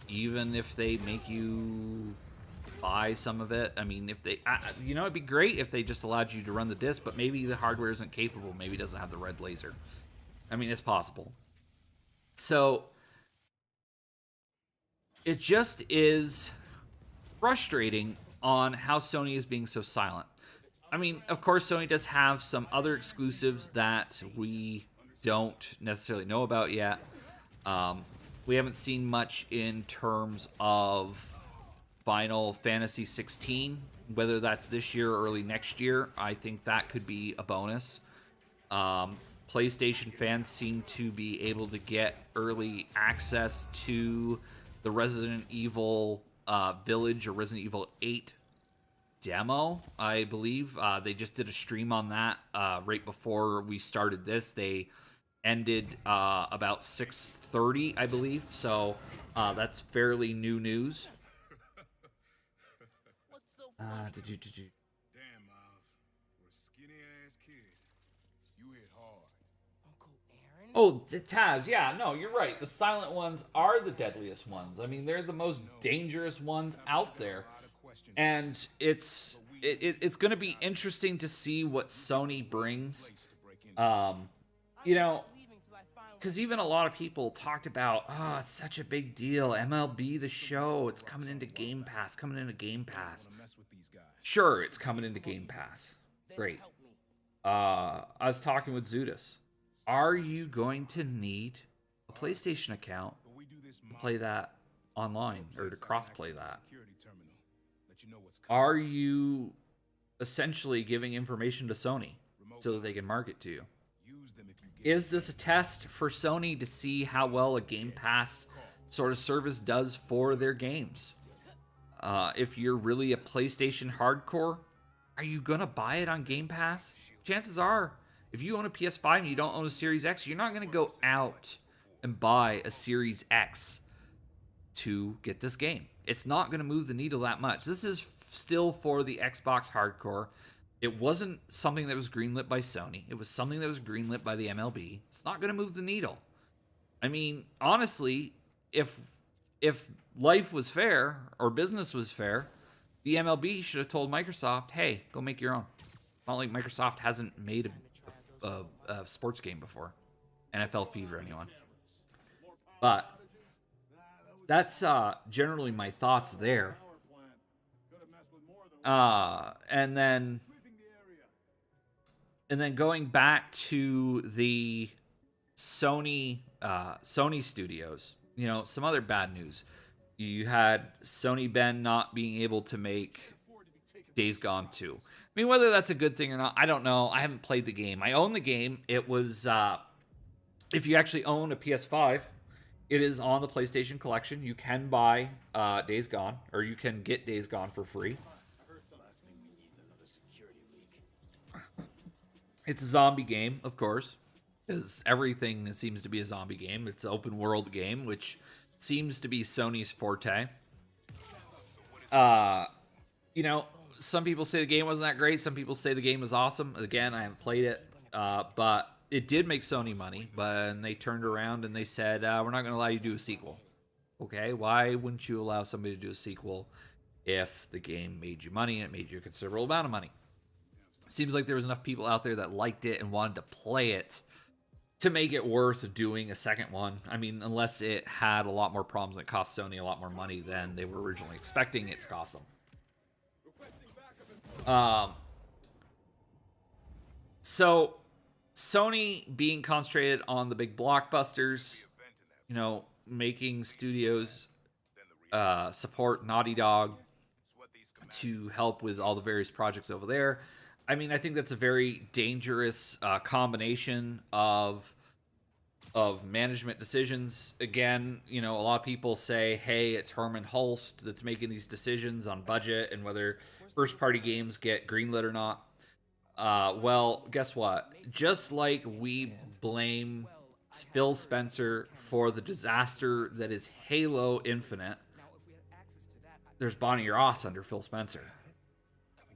even if they make you buy some of it. I mean, if they, you know, it'd be great if they just allowed you to run the disc, but maybe the hardware isn't capable. Maybe it doesn't have the red laser. I mean, it's possible. So it just is frustrating on how Sony is being so silent. I mean, of course, Sony does have some other exclusives that we don't necessarily know about yet. We haven't seen much in terms of Final Fantasy 16, whether that's this year or early next year. I think that could be a bonus. PlayStation fans seem to be able to get early access to the Resident Evil Village or Resident Evil 8 demo, I believe. They just did a stream on that right before we started this. They ended about 6:30, I believe. So that's fairly new news. Did you? Damn, Miles. For a skinny ass kid, you hit hard. Uncle Aaron? Oh, Taz, yeah, no, you're right. The silent ones are the deadliest ones. I mean, they're the most dangerous ones out there. And it's going to be interesting to see what Sony brings. You know, because even a lot of people talked about, oh, it's such a big deal. MLB The Show, it's coming into Game Pass, Sure, it's coming into Game Pass. Great. I was talking with Zudis. Are you going to need a PlayStation account to play that online or to cross-play that? Are you essentially giving information to Sony so that they can market to you? Is this a test for Sony to see how well a Game Pass sort of service does for their games? If you're really a PlayStation hardcore, are you going to buy it on Game Pass? chances are, if you own a PS5 and you don't own a Series X, you're not going to go out and buy a Series X to get this game. It's not going to move the needle that much. This is still for the Xbox hardcore. It wasn't something that was greenlit by Sony. It was something that was greenlit by the MLB. It's not going to move the needle. I mean, honestly, if life was fair or business was fair, the MLB should have told Microsoft, hey, go make your own. Not like Microsoft hasn't made a sports game before. NFL Fever, anyone. But that's generally my thoughts there. And then going back to the Sony studios, you know, some other bad news. You had Sony Bend not being able to make Days Gone 2. I mean, whether that's a good thing or not, I don't know. I haven't played the game. I own the game. It was, if you actually own a PS5, it is on the PlayStation Collection. You can buy Days Gone, or you can get Days Gone for free. It's a zombie game, of course, because everything seems to be a zombie game. It's an open world game, which seems to be Sony's forte. You know, some people say the game wasn't that great. Some people say the game was awesome. Again, I haven't played it, but it did make Sony money. But they turned around and they said, we're not going to allow you to do a sequel. Okay, why wouldn't you allow somebody to do a sequel if the game made you money and it made you a considerable amount of money? Seems like there was enough people out there that liked it and wanted to play it to make it worth doing a second one. I mean, unless it had a lot more problems and it cost Sony a lot more money than they were originally expecting it to cost them. So Sony being concentrated on the big blockbusters, you know, making studios support Naughty Dog to help with all the various projects over there. I mean, I think that's a very dangerous combination of management decisions. Again, you know, a lot of people say, hey, it's Herman Hulst that's making these decisions on budget and whether first-party games get greenlit or not. Well, guess what? Just like we blame Phil Spencer for the disaster that is Halo Infinite, there's Bonnie Ross under Phil Spencer.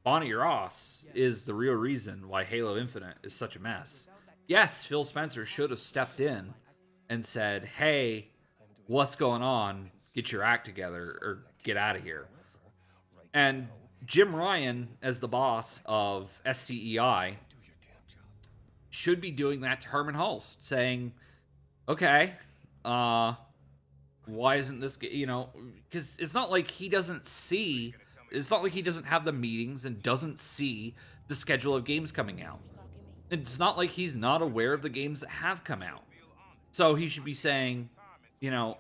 Bonnie Ross is the real reason why Halo Infinite is such a mess. Yes, Phil Spencer should have stepped in and said, hey, what's going on? Get your act together or get out of here. And Jim Ryan, as the boss of SCEI, should be doing that to Herman Hulst, saying, okay, why isn't this, you know, because it's not like he doesn't see, it's not like he doesn't have the meetings and doesn't see the schedule of games coming out. It's not like he's not aware of the games that have come out. So he should be saying, you know,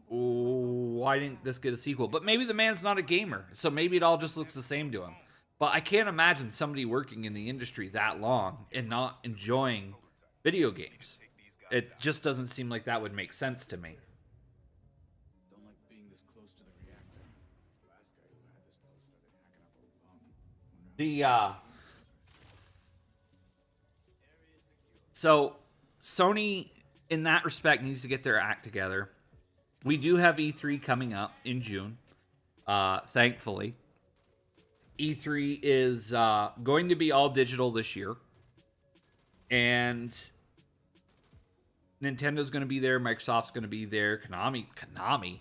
why didn't this get a sequel? But maybe the man's not a gamer, so maybe it all just looks the same to him. But I can't imagine somebody working in the industry that long and not enjoying video games. It just doesn't seem like that would make sense to me. So Sony, in that respect, needs to get their act together. We do have E3 coming up in June, thankfully. E3 is going to be all digital this year. And Nintendo's going to be there. Microsoft's going to be there. Konami?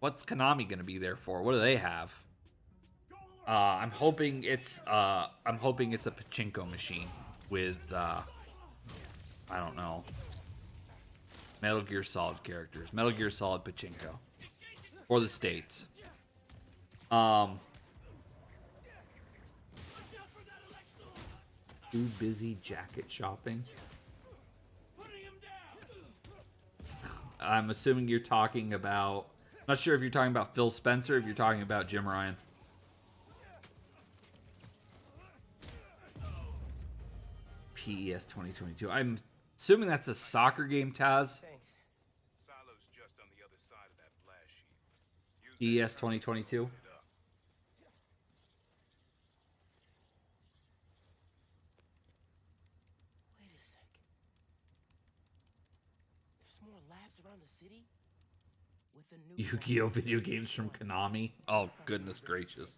What's Konami going to be there for? What do they have? I'm hoping it's a pachinko machine with I don't know, Metal Gear Solid characters. Metal Gear Solid pachinko for the States. Too busy jacket shopping. I'm assuming you're talking about, not sure if you're talking about Phil Spencer or if you're talking about Jim Ryan. PES 2022. I'm assuming that's a soccer game, Taz. PES 2022. around the city with the new Yu-Gi-Oh video games from Konami. Oh, goodness gracious.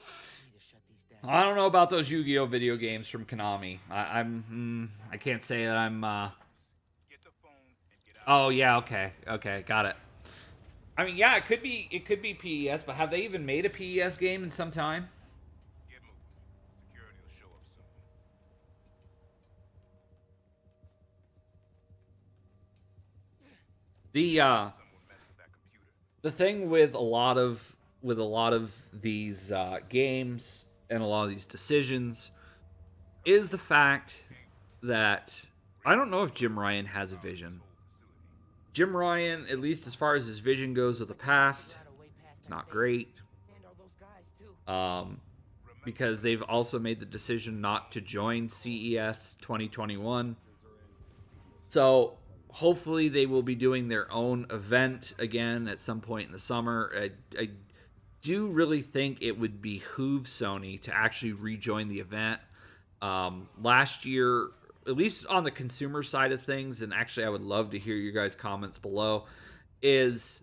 I need to shut these down. I don't know about those Yu-Gi-Oh video games from Konami. I can't say that I'm, Get the phone and get out. Oh, yeah, okay, got it. I mean, yeah, it could be PES, but have they even made a PES game in some time? Get moving. Security will show up soon. The Someone messed with that computer. the thing with a lot of these games and a lot of these decisions is the fact that I don't know if Jim Ryan has a vision. Jim Ryan, at least as far as his vision goes of the past, it's not great. And all those guys too. Because they've also made the decision not to join CES 2021. So hopefully they will be doing their own event again at some point in the summer. I do really think it would behoove Sony to actually rejoin the event. Last year, at least on the consumer side of things, and actually I would love to hear your guys' comments below, is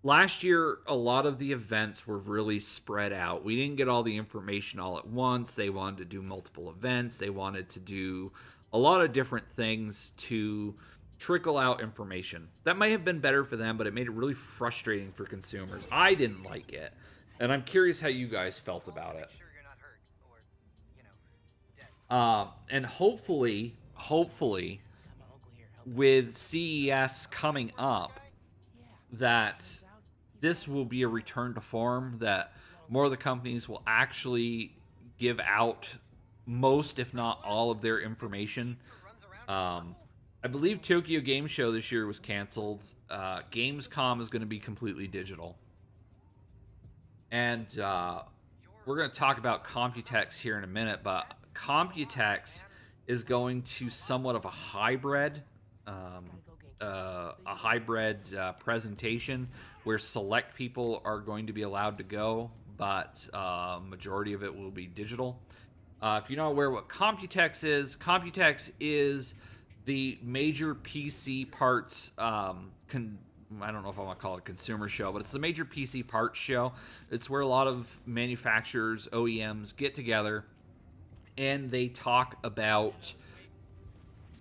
last year a lot of the events were really spread out. We didn't get all the information all at once. They wanted to do multiple events. They wanted to do a lot of different things to trickle out information. That might have been better for them, but it made it really frustrating for consumers. I didn't like it, and I'm curious how you guys felt about it. Sure you're not hurt or, you know, dead. And hopefully, Got my uncle here helping. with CES coming up, that this will be a return to form, that more of the companies will actually give out most, if not all, of their information. I believe Tokyo Game Show this year was canceled. Gamescom is going to be completely digital. And we're going to talk about Computex here in a minute, but Computex is going to somewhat of a hybrid presentation where select people are going to be allowed to go, but majority of it will be digital. If you're not aware what Computex is the major PC parts, I don't know if I want to call it a consumer show, but it's the major PC parts show. It's where a lot of manufacturers, OEMs get together and they talk about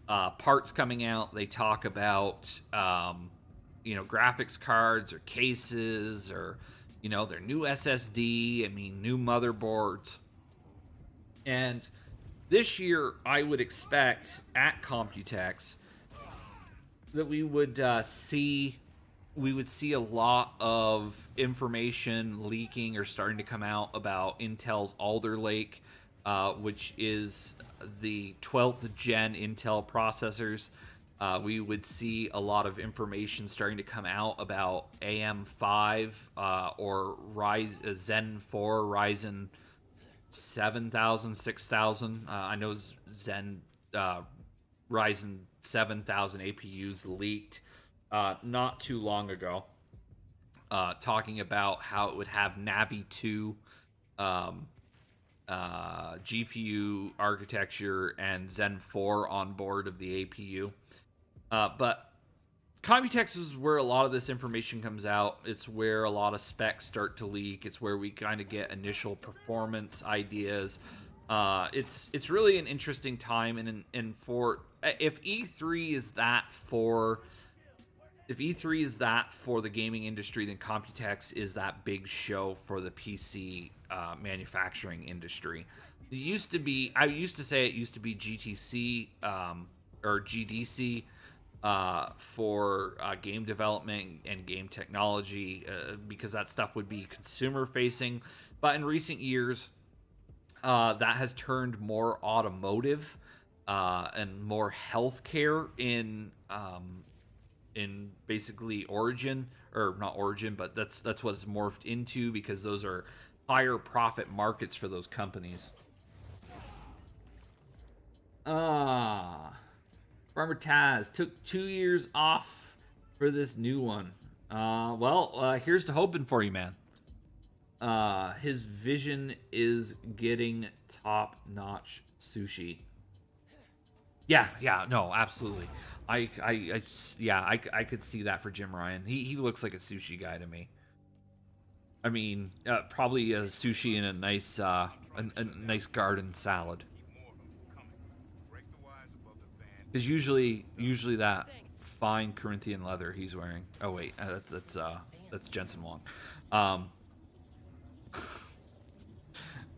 parts coming out. They talk about, graphics cards or cases or, their new SSD, new motherboards. And this year, I would expect at Computex that we would see a lot of information leaking or starting to come out about Intel's Alder Lake, which is the 12th gen Intel processors. We would see a lot of information starting to come out about AM5 or Zen 4 Ryzen 7000, 6000. I know Zen Ryzen 7000 APUs leaked not too long ago, talking about how it would have Navi 2 GPU architecture and Zen 4 on board of the APU. But Computex is where a lot of this information comes out. It's where a lot of specs start to leak. It's where we kind of get initial performance ideas. It's really an interesting time, and for if E3 is that for the gaming industry, then Computex is that big show for the PC manufacturing industry. I used to say it used to be GTC or GDC. For game development and game technology, because that stuff would be consumer facing. But in recent years, that has turned more automotive and more healthcare in basically Origin, or not Origin, but that's what it's morphed into, because those are higher profit markets for those companies. Farmer Taz took 2 years off for this new one. Here's to hoping for you, man. His vision is getting top-notch sushi. Yeah, no, absolutely. I could see that for Jim Ryan. He looks like a sushi guy to me. I mean, probably a sushi and a nice nice garden salad. Because usually that fine Corinthian leather he's wearing. Oh wait, that's Jensen Wong.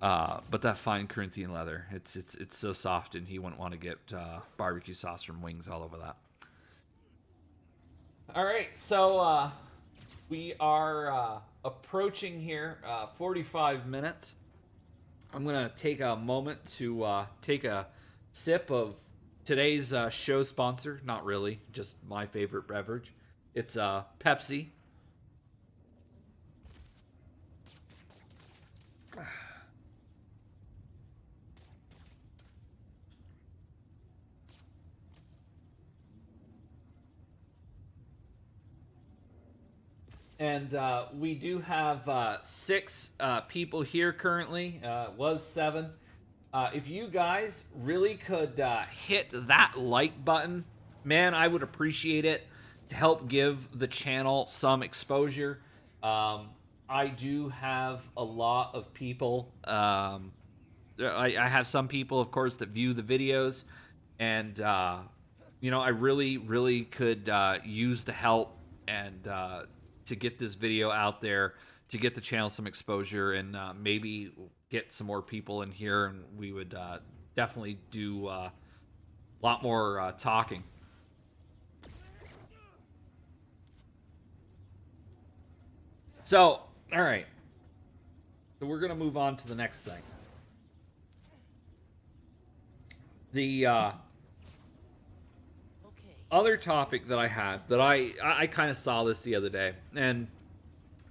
But that fine Corinthian leather, it's so soft, and he wouldn't want to get barbecue sauce from wings all over that. All right, so we are approaching here 45 minutes. I'm gonna take a moment to take a sip of today's show sponsor. Not really, just my favorite beverage. It's Pepsi. And we do have 6 people here currently. Was 7. If you guys really could hit that like button, man, I would appreciate it to help give the channel some exposure. I do have a lot of people. I have some people, of course, that view the videos. And, you know, I really could use the help and to get this video out there, to get the channel some exposure, and maybe get some more people in here, and we would definitely do a lot more talking. So, all right. So we're going to move on to the next thing. The other topic that I had, that I kind of saw this the other day, and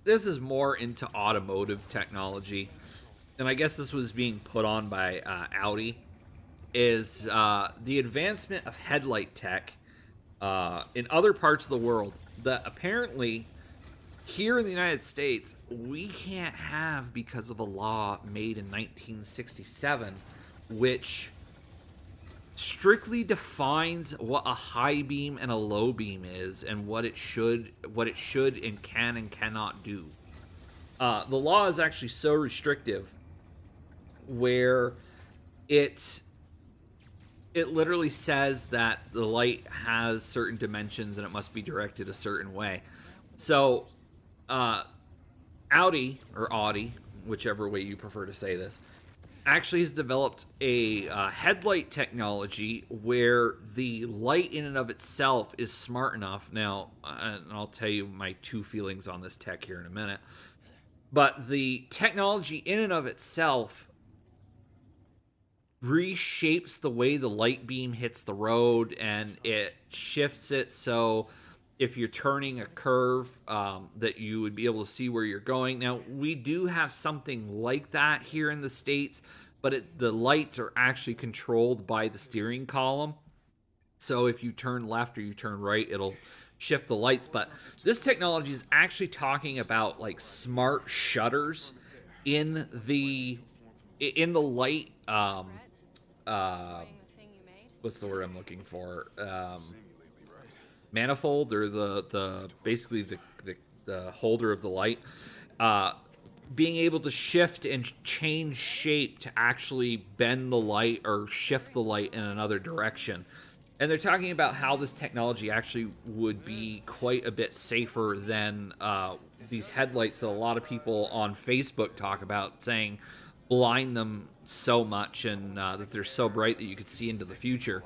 this is more into automotive technology, and I guess this was being put on by Audi, is the advancement of headlight tech in other parts of the world that apparently here in the United States we can't have because of a law made in 1967, which strictly defines what a high beam and a low beam is, and what it should and can and cannot do. The law is actually so restrictive where it literally says that the light has certain dimensions and it must be directed a certain way. So Audi, whichever way you prefer to say this, actually has developed a headlight technology where the light in and of itself is smart enough. Now, and I'll tell you my 2 feelings on this tech here in a minute, but the technology in and of itself reshapes the way the light beam hits the road, and it shifts it so if you're turning a curve, that you would be able to see where you're going. Now, we do have something like that here in the States, but the lights are actually controlled by the steering column. So if you turn left or you turn right, it'll shift the lights. But this technology is actually talking about like smart shutters in the light. What's the word I'm looking for? Manifold, or the basically the holder of the light, being able to shift and change shape to actually bend the light or shift the light in another direction. And they're talking about how this technology actually would be quite a bit safer than these headlights that a lot of people on Facebook talk about, saying blind them so much and that they're so bright that you could see into the future.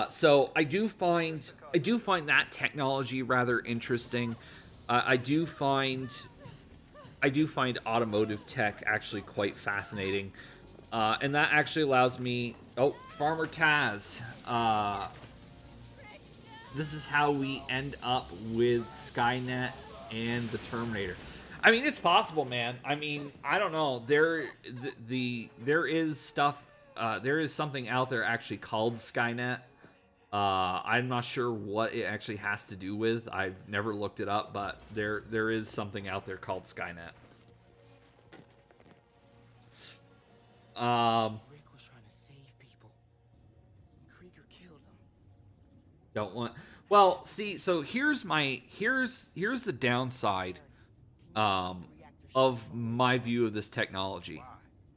So I do find that technology rather interesting. I do find automotive tech actually quite fascinating, and that actually allows me. Oh, Farmer Taz. This is how we end up with Skynet and the Terminator. I mean, it's possible, man. I mean, I don't know. There is stuff. There is something out there actually called Skynet. I'm not sure what it actually has to do with. I've never looked it up, but there is something out there called Skynet. Rick was trying to save people. Krieger killed him. Don't want. Well, see, so here's the downside of my view of this technology. You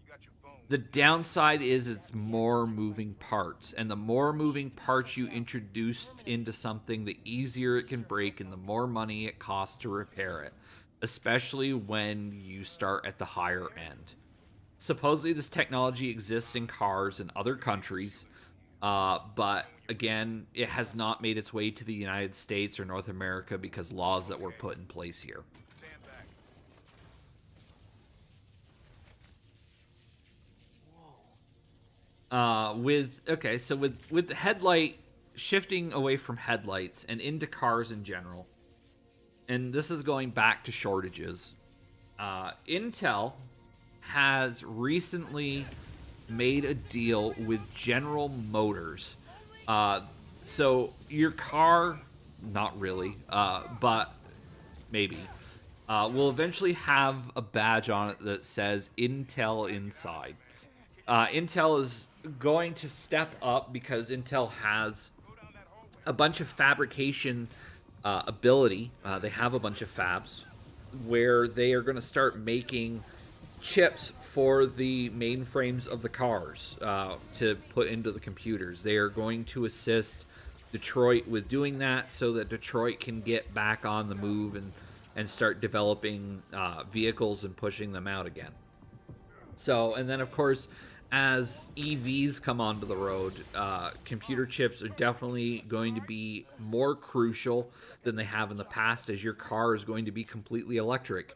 got your phone. The downside is it's more moving parts, and the more moving parts you introduce into something, the easier it can break and the more money it costs to repair it, especially when you start at the higher end. Supposedly this technology exists in cars in other countries, but again, it has not made its way to the United States or North America because laws that were put in place here. Stand back. With the headlight shifting away from headlights and into cars in general, and this is going back to shortages, Intel has recently made a deal with General Motors. So your car, not really, but maybe, will eventually have a badge on it that says Intel inside. Intel is going to step up because Intel has a bunch of fabrication ability. They have a bunch of fabs where they are going to start making chips for the mainframes of the cars to put into the computers. They are going to assist Detroit with doing that so that Detroit can get back on the move and start developing vehicles and pushing them out again. So, and then of course, as EVs come onto the road, computer chips are definitely going to be more crucial than they have in the past, as your car is going to be completely electric.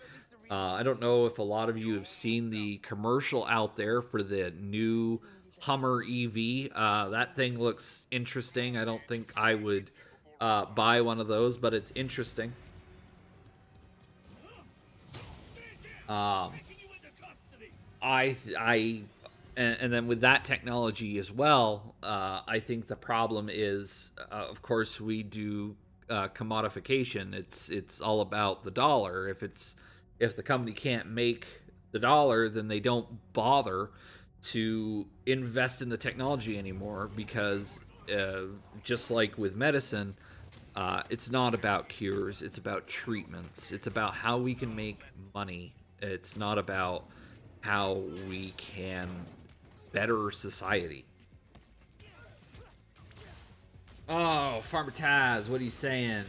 I don't know if a lot of you have seen the commercial out there for the new Hummer EV. That thing looks interesting. I don't think I would buy one of those, but it's interesting. And then with that technology as well, I think the problem is, of course, we do commodification. It's all about the dollar. If the company can't make the dollar, then they don't bother to invest in the technology anymore, because just like with medicine, it's not about cures, it's about treatments. It's about how we can make money. It's not about how we can better society. Oh, Farmer Taz, what are you saying?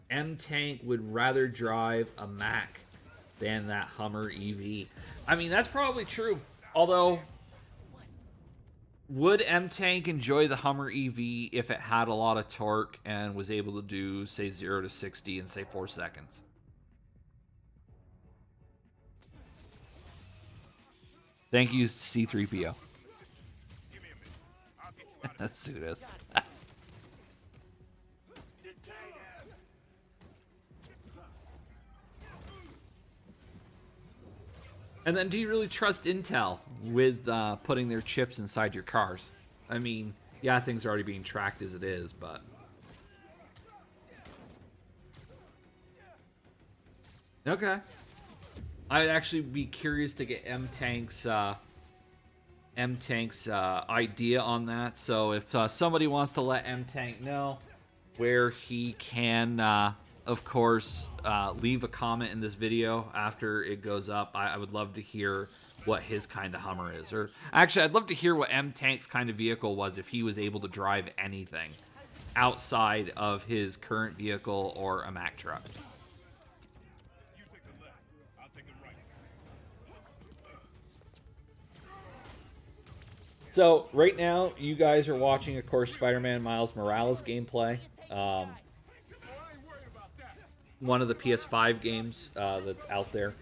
M-Tank would rather drive a Mac than that Hummer EV. I mean, that's probably true. Although, would M-Tank enjoy the Hummer EV if it had a lot of torque and was able to do, say, 0 to 60 in, say, 4 seconds? Thank you, C3PO. Let's do this. And then, do you really trust Intel with putting their chips inside your cars? I mean, yeah, things are already being tracked as it is, but... Okay. I'd actually be curious to get M-Tank's idea on that. So if somebody wants to let M-Tank know where he can, of course, leave a comment in this video after it goes up, I would love to hear what his kind of Hummer is. Or actually, I'd love to hear what M-Tank's kind of vehicle was if he was able to drive anything outside of his current vehicle or a Mack truck. You take the left. I'll take the right. So right now, you guys are watching, of course, Spider-Man Miles Morales gameplay. One of the PS5 games that's out there.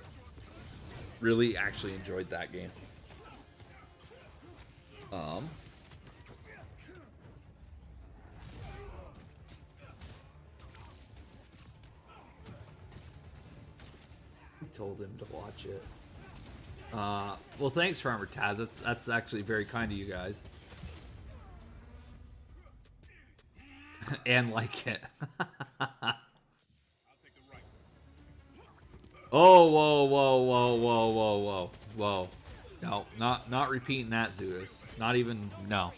Really actually enjoyed that game. I told him to watch it. Well, thanks, Farmer Taz. That's actually very kind of you guys. And like it. Oh, whoa, whoa, whoa, whoa, whoa, whoa, whoa. No, not repeating that, Zeus. Not even, no.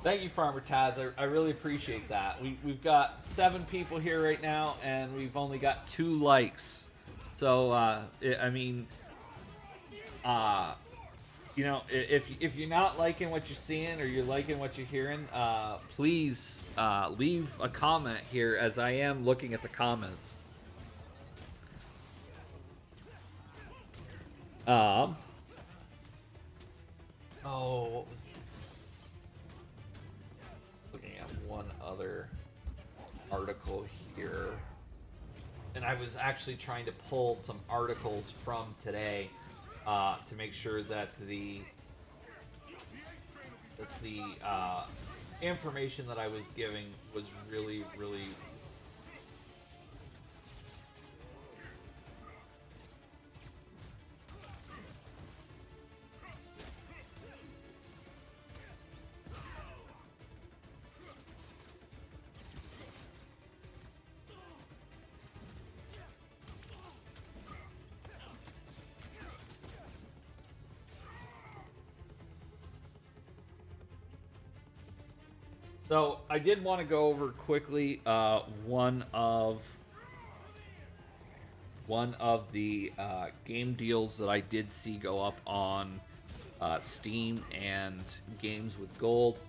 Thank you, Farmer Taz. I really appreciate that. We've got 7 people here right now, and we've only got 2 likes. So, I mean, you know, if you're not liking what you're seeing or you're liking what you're hearing, please leave a comment here, as I am looking at the comments. Oh, what was... Looking at one other article here, and I was actually trying to pull some articles from today to make sure that the information that I was giving was really So I did want to go over quickly one of the game deals that I did see go up on Steam and Games with Gold.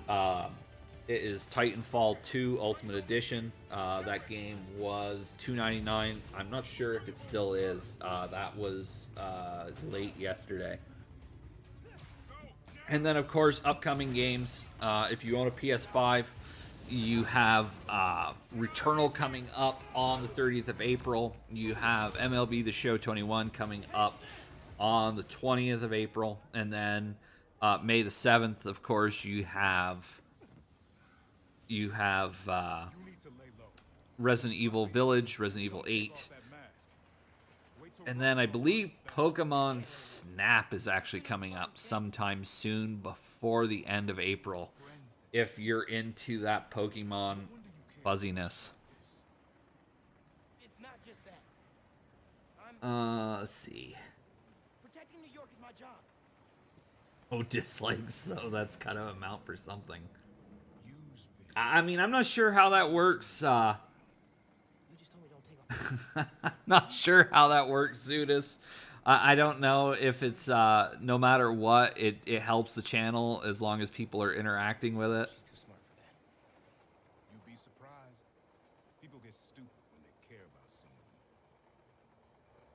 It is Titanfall 2 Ultimate Edition. That game was $2.99. I'm not sure if it still is. That was late yesterday. And then, of course, upcoming games. If you own a PS5, you have Returnal coming up on the 30th of April. You have MLB The Show 21 coming up on the 20th of April. And then May the 7th, of course, you have Resident Evil Village, Resident Evil 8. And then I believe Pokemon Snap is actually coming up sometime soon before the end of April, if you're into that Pokemon fuzziness. It's not just that. Let's see. Protecting New York is my job. Oh, dislikes, though. That's kind of amount for something. I mean, I'm not sure how that works. You just told me don't take off. Not sure how that works, Zudis. I don't know if it's no matter what, it helps the channel as long as people are interacting with it. She's too smart for that. You'd be surprised. People get stupid when they care about someone.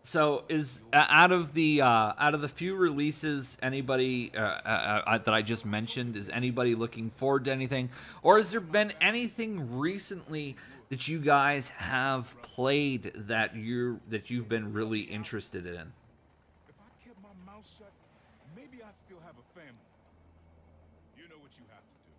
So is out of the few releases, anybody that I just mentioned, is anybody looking forward to anything, or has there been anything recently that you guys have played that you've been really interested in? If I kept my mouth shut, maybe I'd still have a family. You know what you have to do.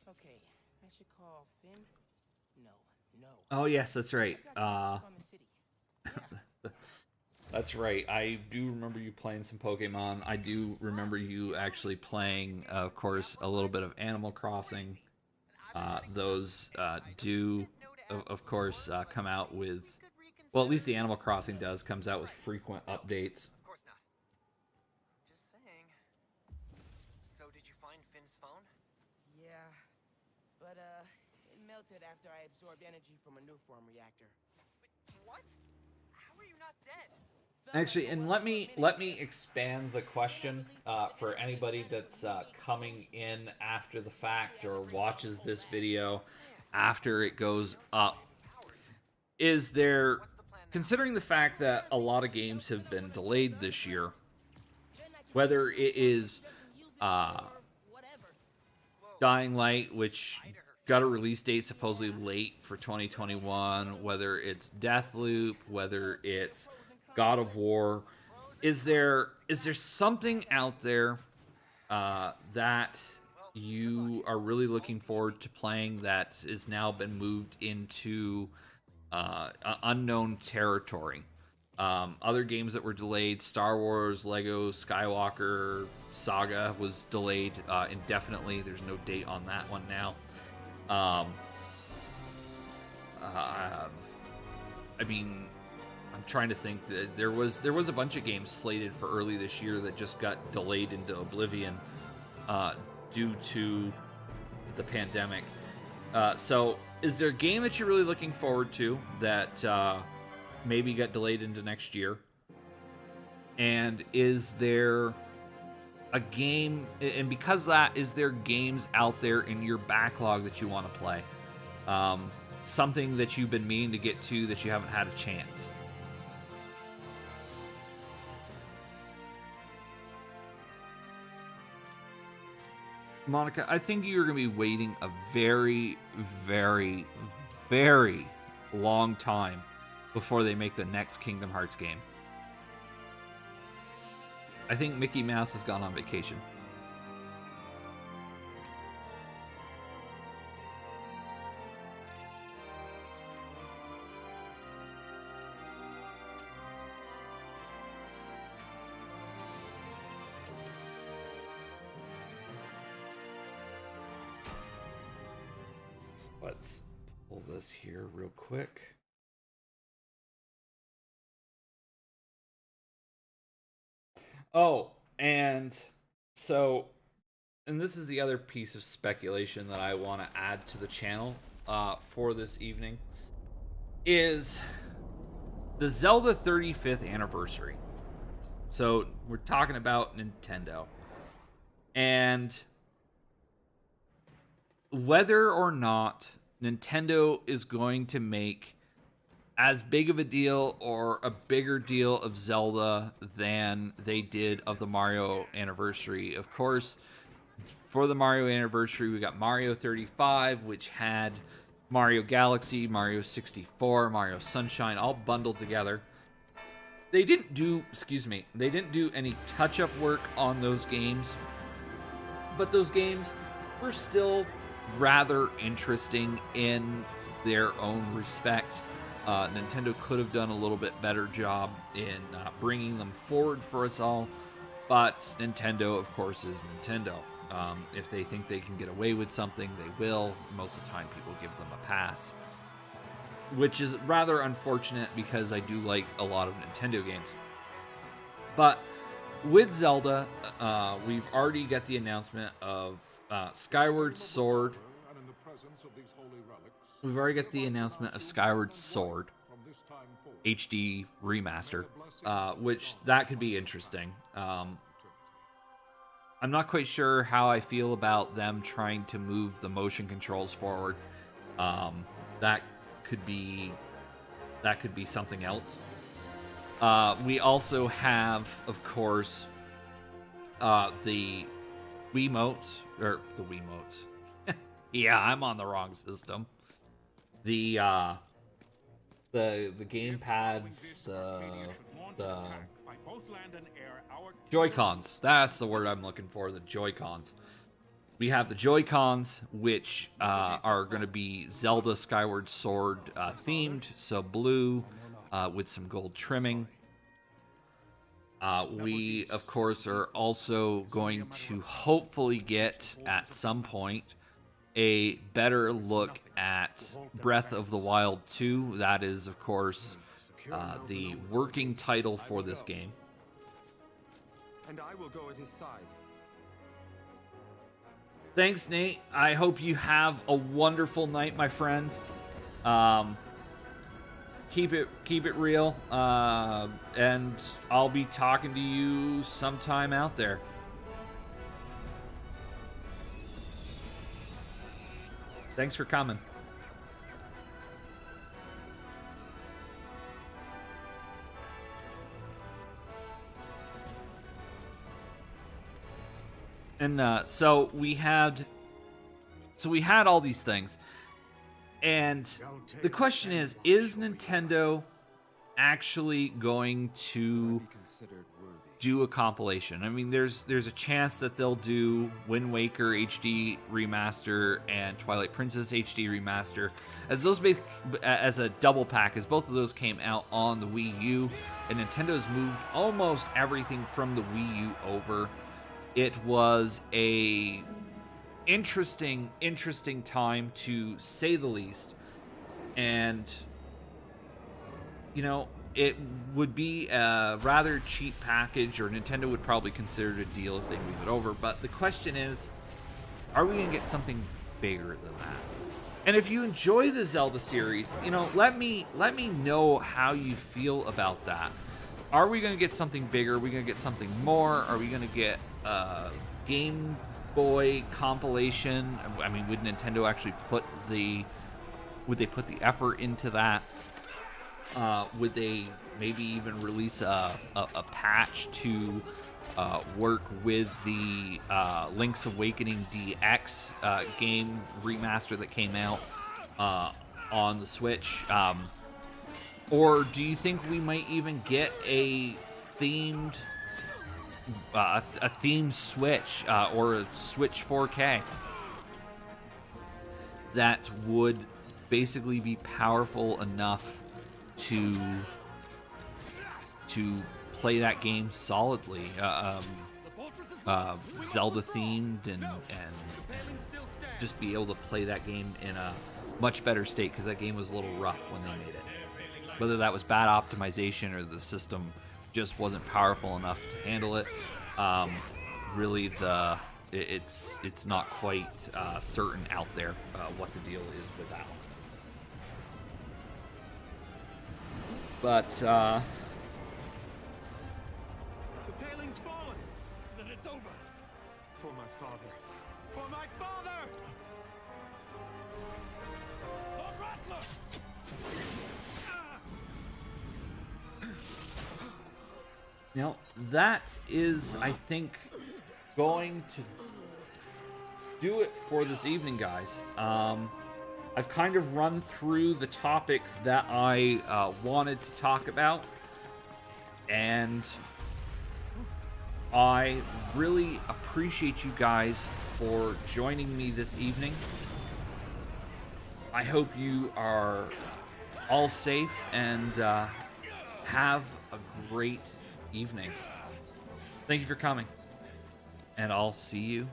Okay, I should call Finn. No. Oh yes, that's right. I've got to check on the city. Yeah. That's right. I do remember you playing some Pokemon. I do remember you actually playing, of course, a little bit of Animal Crossing. Those do, of course, come out with... Well, at least the Animal Crossing comes out with frequent updates. Of course not. Just saying. So did you find Finn's phone? Yeah, but it melted after I absorbed energy from a Nuform reactor. What? How are you not dead? Actually, and let me expand the question for anybody that's coming in after the fact or watches this video after it goes up. Is there, considering the fact that a lot of games have been delayed this year, whether it is Dying Light, which got a release date supposedly late for 2021, whether it's Deathloop, whether it's God of War, is there something out there that you are really looking forward to playing that has now been moved into unknown territory. Other games that were delayed, Star Wars, Lego, Skywalker Saga was delayed indefinitely. There's no date on that one now. I mean, I'm trying to think. That there was a bunch of games slated for early this year that just got delayed into oblivion due to the pandemic. So, is there a game that you're really looking forward to that maybe got delayed into next year? And is there a game, and because of that, is there games out there in your backlog that you want to play? Something that you've been meaning to get to that you haven't had a chance? Monica, I think you're going to be waiting a very, very, very long time before they make the next Kingdom Hearts game. I think Mickey Mouse has gone on vacation. Let's pull this here real quick. Oh, and so, and this is the other piece of speculation that I want to add to the channel for this evening, is the Zelda 35th anniversary. So we're talking about Nintendo. And whether or not Nintendo is going to make as big of a deal or a bigger deal of Zelda than they did of the Mario anniversary. Of course, for the Mario anniversary, we got Mario 35, which had Mario Galaxy, Mario 64, Mario Sunshine, all bundled together. They didn't do, they didn't do any touch-up work on those games, but those games were still rather interesting in their own respect. Nintendo could have done a little bit better job in bringing them forward for us all, but Nintendo, of course, is Nintendo. If they think they can get away with something, they will. Most of the time, people give them a pass, which is rather unfortunate because I do like a lot of Nintendo games. But with Zelda, we've already got the announcement of Skyward Sword. We've already got the announcement of Skyward Sword HD remaster, which that could be interesting. I'm not quite sure how I feel about them trying to move the motion controls forward. That could be something else. We also have, of course, the Wiimotes, or the Wiimotes. Yeah, I'm on the wrong system. The game pads, the Joy-Cons. That's the word I'm looking for, the Joy-Cons. We have the Joy-Cons, which are going to be Zelda Skyward Sword themed, so blue with some gold trimming. We, of course, are also going to hopefully get, at some point, a better look at Breath of the Wild 2. That is, of course, the working title for this game. And I will go at his side. Thanks, Nate. I hope you have a wonderful night, my friend. Keep it real, and I'll be talking to you sometime out there. Thanks for coming. And so we had all these things, and the question is Nintendo actually going to do a compilation. I mean, there's a chance that they'll do Wind Waker HD remaster and Twilight Princess HD remaster as those as a double pack, as both of those came out on the Wii U, and Nintendo's moved almost everything from the Wii U over. It was a interesting time, to say the least, and you know, it would be a rather cheap package, or Nintendo would probably consider it a deal if they move it over. But the question is, are we going to get something bigger than that? And if you enjoy the Zelda series, you know, let me know how you feel about that. Are we going to get something bigger? Are we going to get something more? Are we going to get a Game Boy compilation? I mean, would Nintendo actually put the effort into that? Would they maybe even release a patch to work with the Link's Awakening DX game remaster that came out on the Switch? Or do you think we might even get a themed Switch or a Switch 4K that would basically be powerful enough to play that game solidly, Zelda themed, and just be able to play that game in a much better state, because that game was a little rough when they made it. Whether that was bad optimization or the system just wasn't powerful enough to handle it, really it's not quite certain out there what the deal is with that one. But, The paling's fallen! Then it's over! For my father! For my father! Lord Wrestler! now, that is, I think, going to do it for this evening, guys. I've kind of run through the topics that I wanted to talk about, and I really appreciate you guys for joining me this evening. I hope you are all safe and have a great evening. Thank you for coming, and I'll see you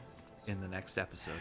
in the next episode.